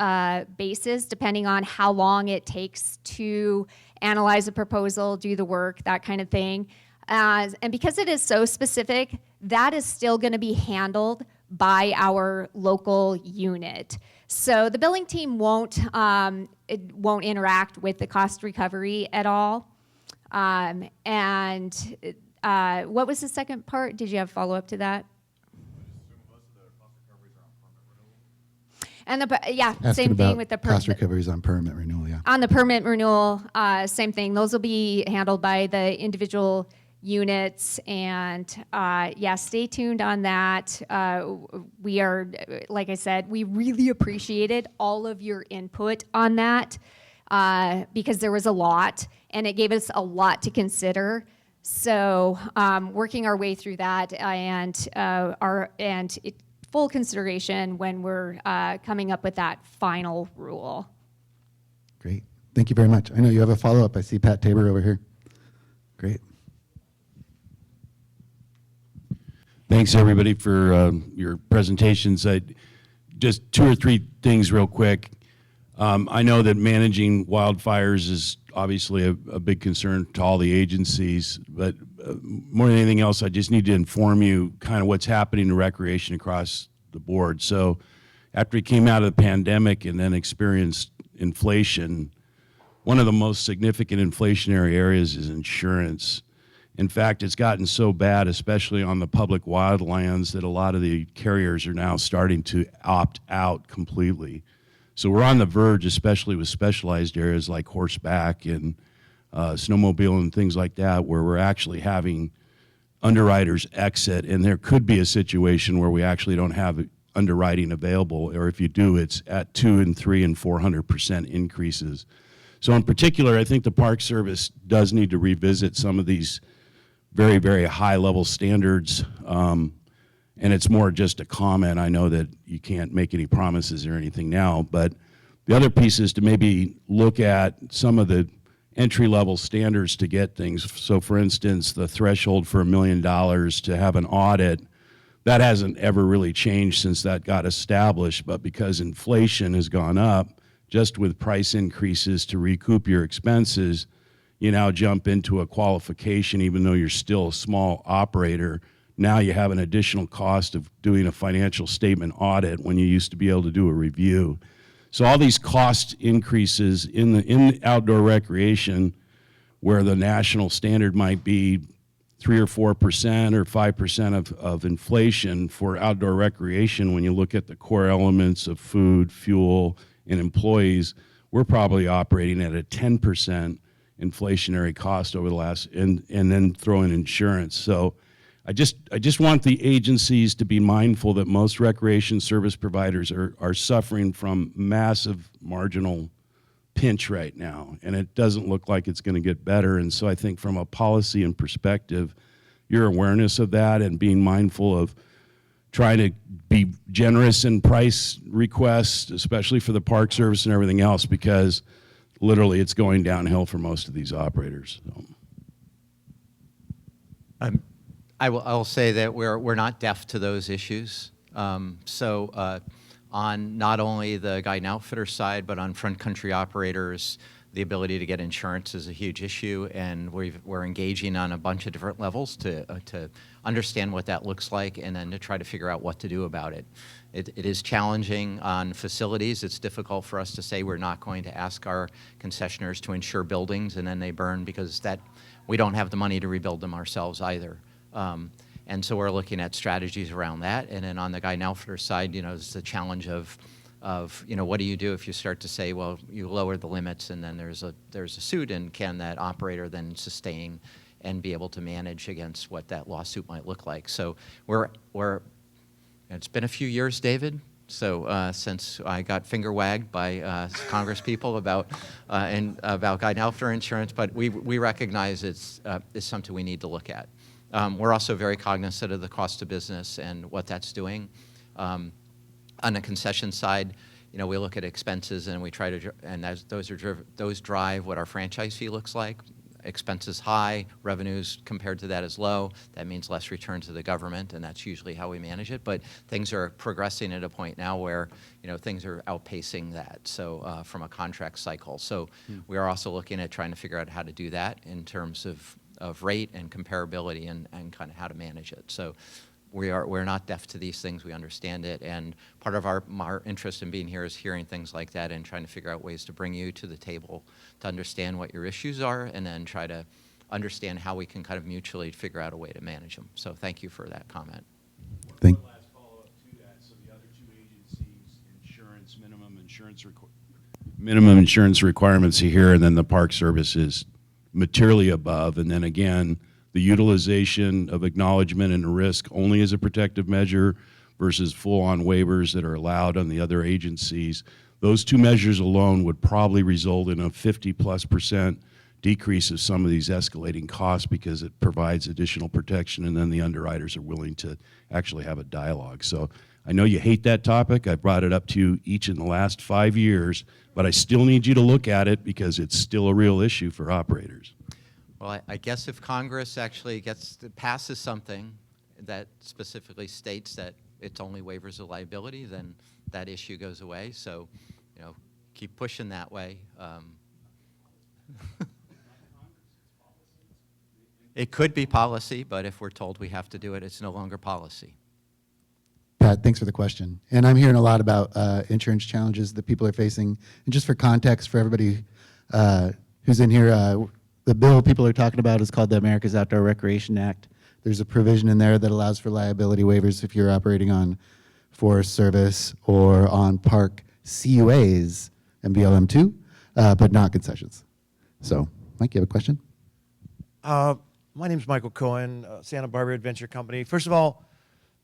S3: basis, depending on how long it takes to analyze a proposal, do the work, that kind of thing. And because it is so specific, that is still going to be handled by our local unit. So the billing team won't interact with the cost recovery at all. And what was the second part? Did you have follow-up to that? And
S1: Asking
S3: same
S1: about
S3: thing with the
S1: cost recoveries on permit renewal, yeah.
S3: on the permit renewal, same thing. Those will be handled by the individual units, and stay tuned on that. We are, like I said, we really appreciated all of your input on that because there was a lot, and it gave us a lot to consider. So working our way through that and full consideration when we're coming up with that final rule.
S1: Great. Thank you very much. I know you have a follow-up. I see Pat Tabor over here. Great.
S7: Thanks, everybody, for your presentations. Just 2 or 3 things real quick. I know that managing wildfires is obviously a big concern to all the agencies, but more than anything else, I just need to inform you kind of what's happening in recreation across the board. So after we came out of the pandemic and then experienced inflation, one of the most significant inflationary areas is insurance. In fact, it's gotten so bad, especially on the public wildlands, that a lot of the carriers are now starting to opt out completely. So we're on the verge, especially with specialized areas like horseback and snowmobile and things like that, where we're actually having underwriters exit, and there could be a situation where we actually don't have underwriting available, or if you do, it's at 200 and 300 and 400% increases. So in particular, I think the Park Service does need to revisit some of these very, very high-level standards, and it's more just a comment. I know that you can't make any promises or anything now, but the other piece is to maybe look at some of the entry-level standards to get things. So for instance, the threshold for $1 million to have an audit, that hasn't ever really changed since that got established, but because inflation has gone up, just with price increases to recoup your expenses, you now jump into a qualification even though you're still a small operator. Now you have an additional cost of doing a financial statement audit when you used to be able to do a review. So all these cost increases in the outdoor recreation, where the national standard might be 3 or 4% or 5% of inflation for outdoor recreation, when you look at the core elements of food, fuel, and employees, we're probably operating at a 10% inflationary cost over the last, and then throw in insurance. So I just want the agencies to be mindful that most recreation service providers are suffering from massive marginal pinch right now, and it doesn't look like it's going to get better. And so I think from a policy and perspective, your awareness of that and being mindful of trying to be generous in price requests, especially for the Park Service and everything else, because literally it's going downhill for most of these operators. So.
S2: I'll say that we're not deaf to those issues. On not only the guide and outfitter side, but on front country operators, the ability to get insurance is a huge issue, and we're engaging on a bunch of different levels to understand what that looks like, and then to try to figure out what to do about it. It is challenging on facilities. It's difficult for us to say we're not going to ask our concessionaires to insure buildings and then they burn, because we don't have the money to rebuild them ourselves either. And so we're looking at strategies around that. And then on the guide and outfitter side, it's the challenge of what do you do if you start to say, well, you lower the limits and then there's a suit, and can that operator then sustain and be able to manage against what that lawsuit might look like? So it's been a few years, David, so since I got finger wagged by Congress people about guide and outfitter insurance, but we recognize it's something we need to look at. We're also very cognizant of the cost of business and what that's doing. On the concession side, we look at expenses and we try to, and those drive what our franchise fee looks like. Expenses high, revenues compared to that is low. That means less return to the government, and that's usually how we manage it. But things are progressing at a point now where things are outpacing that. So from a contract cycle, so we are also looking at trying to figure out how to do that in terms of rate and comparability and kind of how to manage it. So we're not deaf to these things. We understand it, and part of our interest in being here is hearing things like that and trying to figure out ways to bring you to the table to understand what your issues are, and then try to understand how we can kind of mutually figure out a way to manage them. So thank you for that comment.
S1: Thank-
S7: One last follow-up to that. So the other two agencies, minimum insurance requirements are here, and then the Park Service is materially above, and then again, the utilization of acknowledgement and risk only as a protective measure versus full-on waivers that are allowed on the other agencies. Those two measures alone would probably result in a 50+% decrease of some of these escalating costs because it provides additional protection, and then the underwriters are willing to actually have a dialogue. So I know you hate that topic. I've brought it up to you each in the last 5 years, but I still need you to look at it because it's still a real issue for operators.
S2: Well, I guess if Congress actually passes something that specifically states that it's only waivers of liability, then that issue goes away. So, keep pushing that way. It could be policy, but if we're told we have to do it, it's no longer policy.
S1: Pat, thanks for the question. And I'm hearing a lot about insurance challenges that people are facing. And just for context for everybody who's in here, the bill people are talking about is called the America's Outdoor Recreation Act. There's a provision in there that allows for liability waivers if you're operating on Forest Service or on park CUAs and BLM2, but not concessions. So, Mike, you have a question?
S8: My name's Michael Cohen, Santa Barbara Adventure Company. First of all,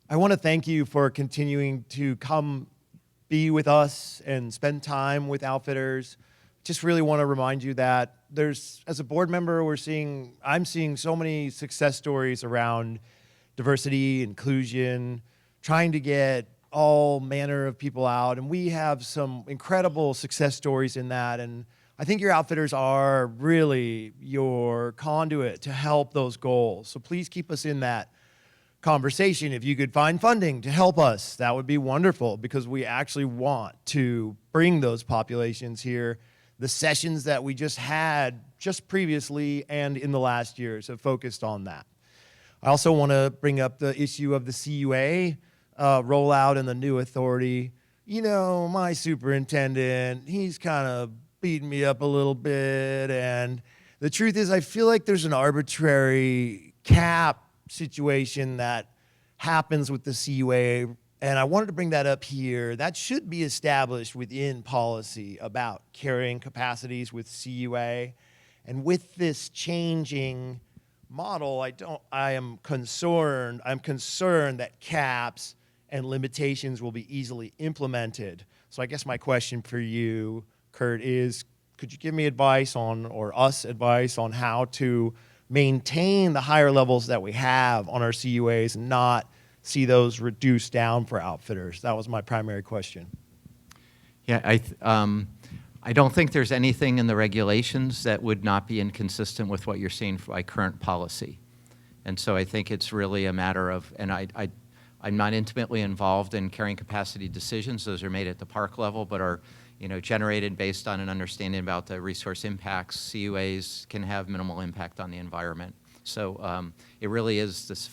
S8: I want to thank you for continuing to come be with us and spend time with outfitters. Just really want to remind you that as a board member, I'm seeing so many success stories around diversity, inclusion, trying to get all manner of people out, and we have some incredible success stories in that, and I think your outfitters are really your conduit to help those goals. So please keep us in that conversation. If you could find funding to help us, that would be wonderful, because we actually want to bring those populations here. The sessions that we just had just previously and in the last years have focused on that. I also want to bring up the issue of the CUA rollout and the new authority. My superintendent, he's kind of beating me up a little bit, and the truth is I feel like there's an arbitrary cap situation that happens with the CUA. And I wanted to bring that up here. That should be established within policy about carrying capacities with CUA. And with this changing model, I am concerned that caps and limitations will be easily implemented. So I guess my question for you, Kurt, is could you give me advice or us advice on how to maintain the higher levels that we have on our CUAs and not see those reduced down for outfitters? That was my primary question.
S2: Yeah, I don't think there's anything in the regulations that would not be inconsistent with what you're seeing by current policy. And so I think it's really a matter of, and I'm not intimately involved in carrying capacity decisions. Those are made at the park level, but are generated based on an understanding about the resource impacts. CUAs can have minimal impact on the environment. So it really is this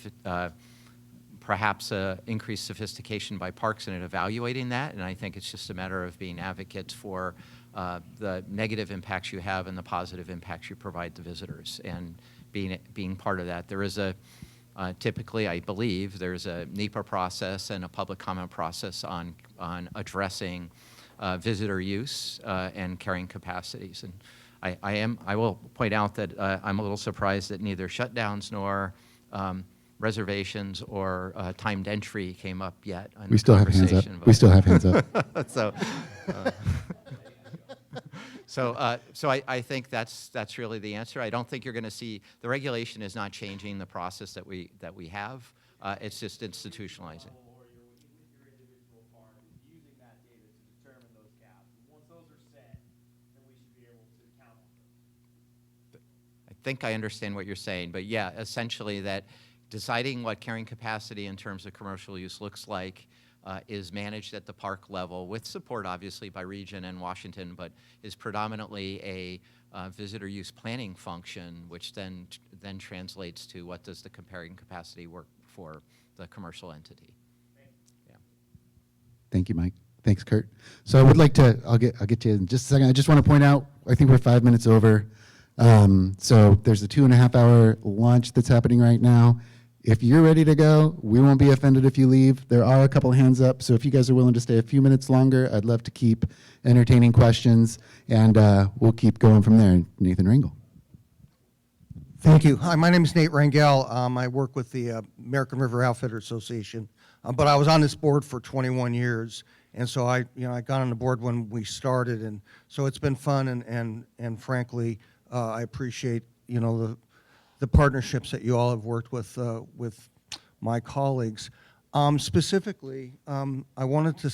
S2: perhaps increased sophistication by parks in evaluating that, and I think it's just a matter of being advocates for the negative impacts you have and the positive impacts you provide to visitors, and being part of that. There is Typically, I believe there's a NEPA process and a public comment process on addressing visitor use and carrying capacities. And I will point out that I'm a little surprised that neither shutdowns nor reservations or timed entry came up yet. In
S1: We
S2: the
S1: still have hands up.
S2: conversation,
S1: We still have hands up.
S2: so, so I think that's really the answer. I don't think you're going to see the regulation is not changing the process that we have. It's just institutionalizing.
S8: Or your individual farm is using that data to determine those gaps. And once those are set, then we should be able to count on those.
S2: I think I understand what you're saying, but yeah, essentially that deciding what carrying capacity in terms of commercial use looks like is managed at the park level with support, obviously, by region and Washington, but is predominantly a visitor use planning function, which then translates to what does the carrying capacity work for the commercial entity. Yeah.
S1: Thank you, Mike. Thanks, Kurt. So I would like to, I'll get to you in just a second. I just want to point out, I think we're 5 minutes over. So there's a 2.5 hour lunch that's happening right now. If you're ready to go, we won't be offended if you leave. There are a couple hands up, so if you guys are willing to stay a few minutes longer, I'd love to keep entertaining questions, and we'll keep going from there. Nathan Ringel.
S9: Thank you. Hi, my name is Nate Rangel. I work with the American River Outfitter Association, but I was on this board for 21 years, and so I got on the board when we started, and so it's been fun, and frankly, I appreciate the partnerships that you all have worked with my colleagues. Specifically, I wanted to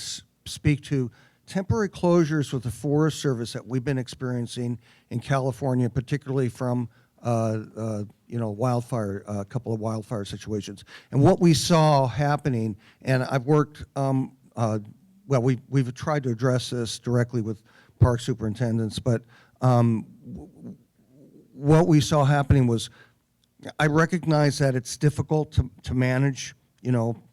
S9: speak to temporary closures with the Forest Service that we've been experiencing in California, particularly from wildfire, a couple of wildfire situations. And what we saw happening, and I've worked, we've tried to address this directly with park superintendents, but what we saw happening was, I recognize that it's difficult to manage,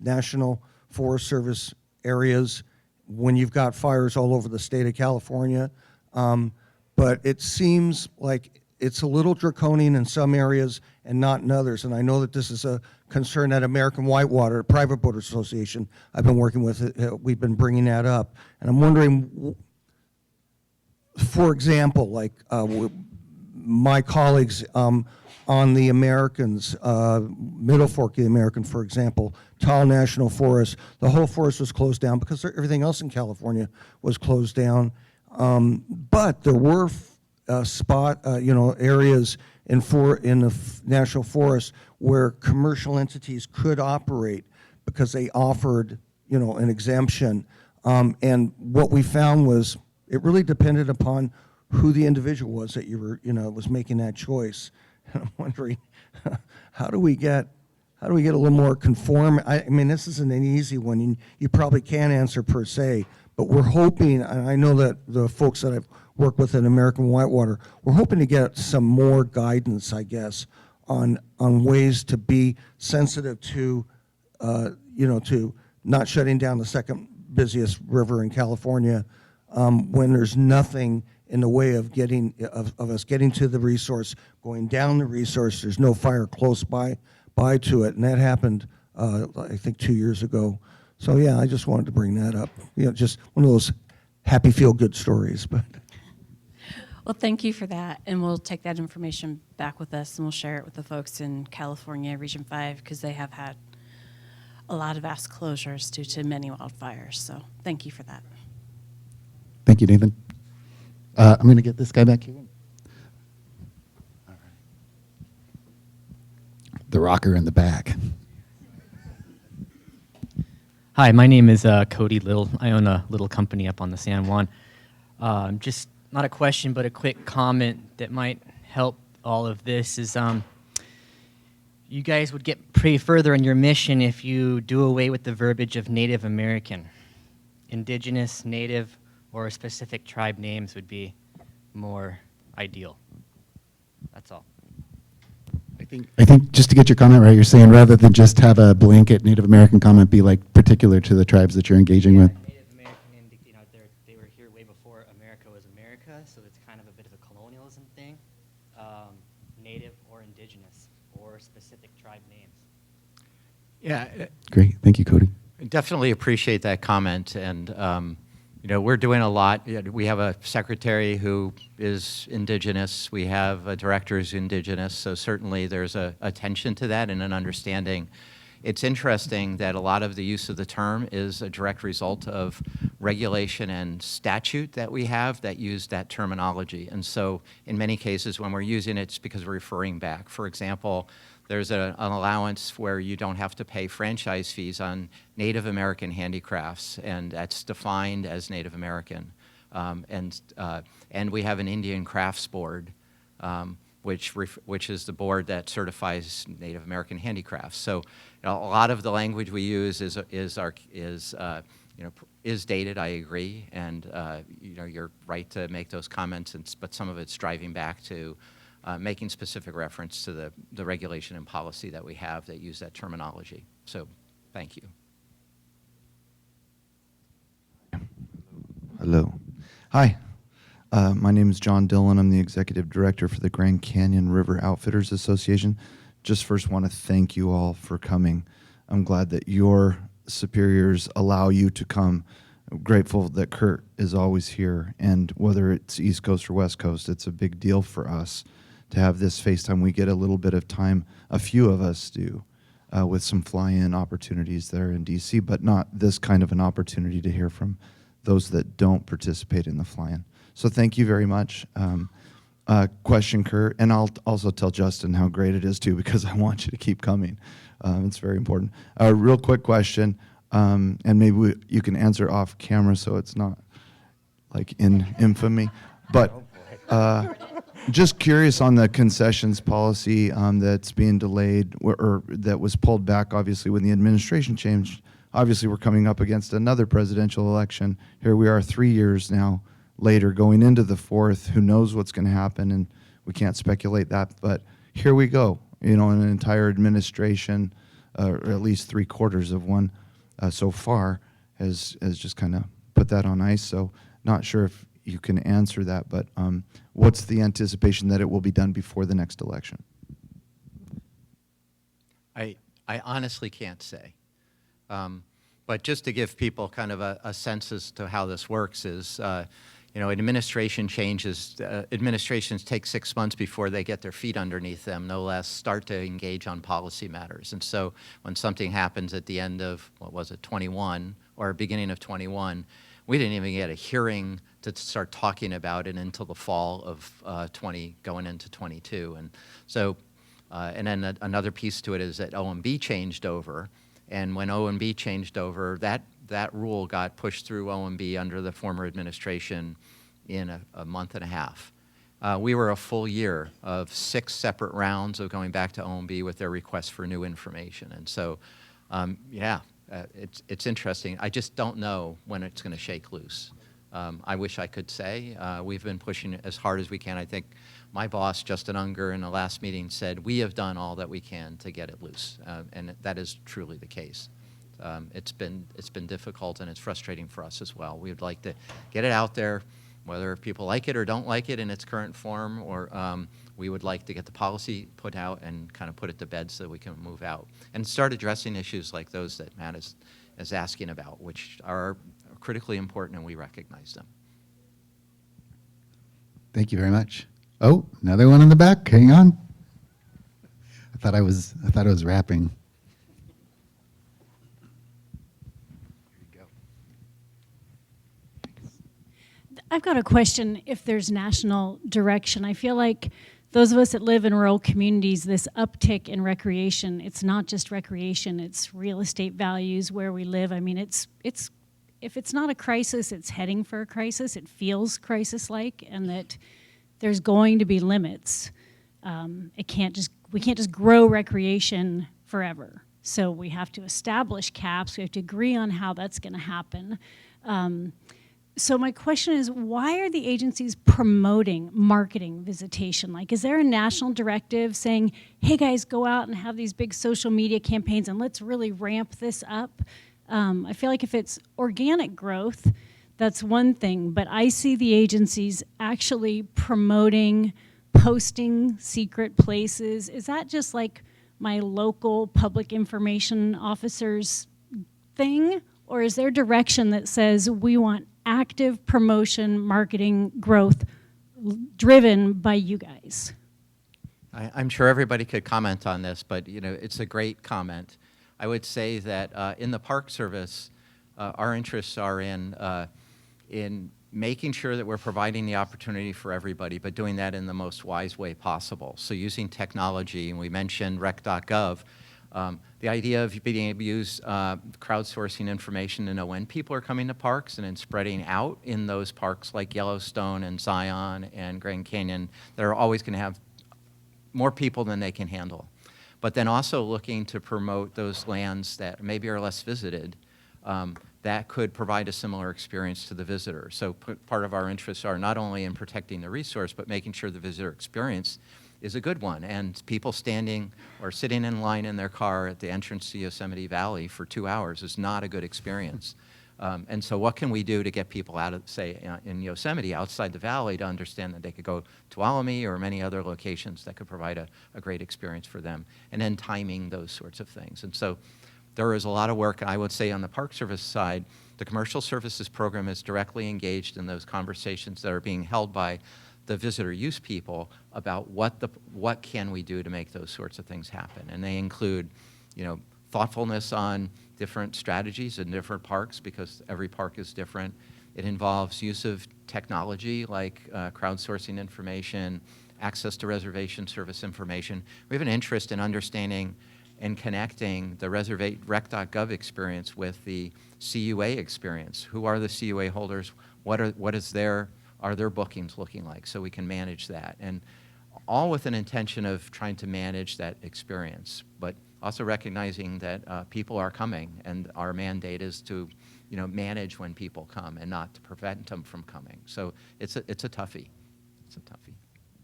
S9: National Forest Service areas when you've got fires all over the state of California, but it seems like it's a little draconian in some areas and not in others. And I know that this is a concern at American Whitewater, Private Boat Association. I've been working with it. We've been bringing that up. And I'm wondering, for example, like my colleagues on the Americans, Middle Fork of the American, for example, Taal National Forest, the whole forest was closed down because everything else in California was closed down. But there were areas in the national forest where commercial entities could operate because they offered, an exemption. And what we found was it really depended upon who the individual was that you were, was making that choice. And I'm wondering, how do we get a little more conform? I mean, this isn't an easy one. You probably can't answer per se, but we're hoping, and I know that the folks that I've worked with in American Whitewater, we're hoping to get some more guidance, I guess, on ways to be sensitive to, to not shutting down the second busiest river in California when there's nothing in the way of us getting to the resource, going down the resource. There's no fire close by to it, and that happened, I think, 2 years ago. So yeah, I just wanted to bring that up. Just one of those happy, feel-good stories. But
S4: Well, thank you for that, and we'll take that information back with us, and we'll share it with the folks in California, Region 5, because they have had a lot of vast closures due to many wildfires. So thank you for that.
S1: Thank you, Nathan. I'm going to get this guy back here. All right. The rocker in the back.
S10: Hi, my name is Cody Little. I own a little company up on the San Juan. Just not a question, but a quick comment that might help all of this is you guys would get pretty further in your mission if you do away with the verbiage of Native American. Indigenous, Native, or specific tribe names would be more ideal. That's all.
S1: I think just to get your comment right, you're saying rather than just have a blanket Native American comment be like particular to the tribes that you're engaging with.
S10: Native American, they were here way before America was America, so it's kind of a bit of a colonialism thing. Native or indigenous or specific tribe names.
S2: Yeah,
S11: Great. Thank you, Cody.
S2: definitely appreciate that comment. And, we're doing a lot. We have a secretary who is indigenous. We have a director who's indigenous. So certainly there's a attention to that and an understanding. It's interesting that a lot of the use of the term is a direct result of regulation and statute that we have that use that terminology. And so in many cases when we're using it, it's because we're referring back. For example, there's an allowance where you don't have to pay franchise fees on Native American handicrafts, and that's defined as Native American. And we have an Indian Crafts Board, which is the board that certifies Native American handicrafts. So a lot of the language we use is dated. I agree, and you're right to make those comments. But some of it's driving back to making specific reference to the regulation and policy that we have that use that terminology. So, thank you.
S12: Hello. Hi. My name is John Dillon. I'm the Executive Director for the Grand Canyon River Outfitters Association. Just first want to thank you all for coming. I'm glad that your superiors allow you to come. I'm grateful that Kurt is always here. And whether it's East Coast or West Coast, it's a big deal for us to have this FaceTime. We get a little bit of time, a few of us do, with some fly-in opportunities there in D.C., but not this kind of an opportunity to hear from those that don't participate in the fly-in. So thank you very much. Question, Kurt, and I'll also tell Justin how great it is too, because I want you to keep coming. It's very important. A real quick question, and maybe you can answer off camera so it's not like in infamy. But just curious on the concessions policy that's being delayed or that was pulled back, obviously, when the administration changed. Obviously, we're coming up against another presidential election. Here we are 3 years now later, going into the fourth. Who knows what's going to happen, and we can't speculate that. But here we go, an entire administration, or at least 3/4 of one so far, has just kind of put that on ice. So not sure if you can answer that, but what's the anticipation that it will be done before the next election?
S2: I honestly can't say. But just to give people kind of a sense as to how this works is, administration changes. Administrations take 6 months before they get their feet underneath them, no less, start to engage on policy matters. And so when something happens at the end of, 21 or beginning of 21, we didn't even get a hearing to start talking about it until the fall of 20, going into 22. And so, and then another piece to it is that OMB changed over. And when OMB changed over, that rule got pushed through OMB under the former administration in a month and a half. We were a full year of 6 separate rounds of going back to OMB with their requests for new information. And so, it's interesting. I just don't know when it's going to shake loose. I wish I could say. We've been pushing as hard as we can. I think my boss, Justin Unger, in the last meeting said, we have done all that we can to get it loose. And that is truly the case. It's been difficult, and it's frustrating for us as well. We would like to get it out there, whether people like it or don't like it in its current form, or we would like to get the policy put out and kind of put it to bed so that we can move out and start addressing issues like those that Matt is asking about, which are critically important, and we recognize them.
S11: Thank you very much. Oh, another one in the back. Hang on. I thought I was rapping.
S13: I've got a question if there's national direction. I feel like those of us that live in rural communities, this uptick in recreation, it's not just recreation, it's real estate values where we live. I mean, it's if it's not a crisis, it's heading for a crisis. It feels crisis-like, and that there's going to be limits. We can't just grow recreation forever. So we have to establish caps. We have to agree on how that's going to happen. So my question is, why are the agencies promoting marketing visitation? Like, is there a national directive saying, hey guys, go out and have these big social media campaigns and let's really ramp this up? I feel like if it's organic growth, that's one thing, but I see the agencies actually promoting, posting secret places. Is that just like my local public information officer's thing? Or is there direction that says we want active promotion, marketing, growth driven by you guys?
S2: I'm sure everybody could comment on this, but it's a great comment. I would say that in the Park Service, our interests are in making sure that we're providing the opportunity for everybody, but doing that in the most wise way possible. So using technology, and we mentioned rec.gov, the idea of being able to use crowdsourcing information to know when people are coming to parks and then spreading out in those parks like Yellowstone and Zion and Grand Canyon that are always going to have more people than they can handle. But then also looking to promote those lands that maybe are less visited that could provide a similar experience to the visitor. So part of our interests are not only in protecting the resource, but making sure the visitor experience is a good one. And people standing or sitting in line in their car at the entrance to Yosemite Valley for 2 hours is not a good experience. And so what can we do to get people out of, say, in Yosemite, outside the valley, to understand that they could go to Tuolumne or many other locations that could provide a great experience for them, and then timing those sorts of things. And so there is a lot of work, I would say, on the Park Service side. The Commercial Services Program is directly engaged in those conversations that are being held by the visitor use people about what can we do to make those sorts of things happen. And they include, thoughtfulness on different strategies in different parks, because every park is different. It involves use of technology like crowdsourcing information, access to reservation service information. We have an interest in understanding and connecting the rec.gov experience with the CUA experience. Who are the CUA holders? What are their bookings looking like, so we can manage that? And all with an intention of trying to manage that experience, but also recognizing that people are coming, and our mandate is to manage when people come and not to prevent them from coming. So it's a toughie. It's a toughie.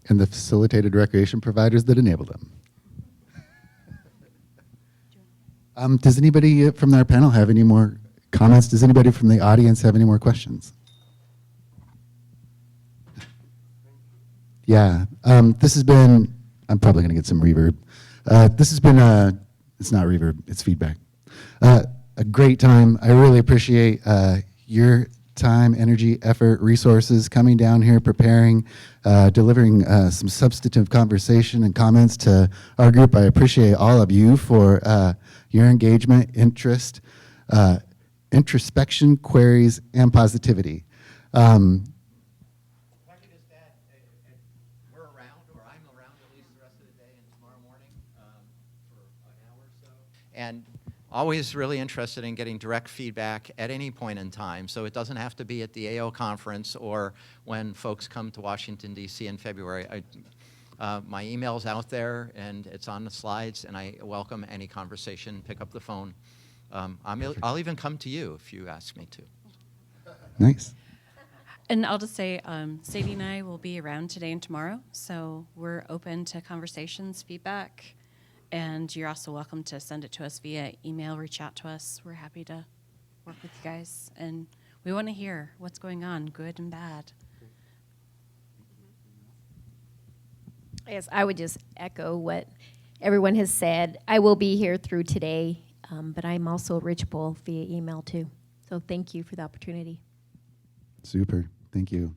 S11: And the facilitated recreation providers that enable them. Does anybody from our panel have any more comments? Does anybody from the audience have any more questions? Yeah, this has been, I'm probably going to get some reverb. This has been it's not reverb, it's feedback. A great time. I really appreciate your time, energy, effort, resources, coming down here, preparing, delivering some substantive conversation and comments to our group. I appreciate all of you for your engagement, interest, introspection, queries, and positivity.
S2: And always really interested in getting direct feedback at any point in time. So it doesn't have to be at the AO conference or when folks come to Washington, D.C. in February. My email's out there, and it's on the slides, and I welcome any conversation. Pick up the phone. I'll even come to you if you ask me to.
S11: Nice.
S4: And I'll just say, Sadie and I will be around today and tomorrow, so we're open to conversations, feedback. And you're also welcome to send it to us via email, reach out to us. We're happy to work with you guys. And we want to hear what's going on, good and bad.
S5: Yes, I would just echo what everyone has said. I will be here through today, but I'm also reachable via email too. So thank you for the opportunity.
S11: Super. Thank you.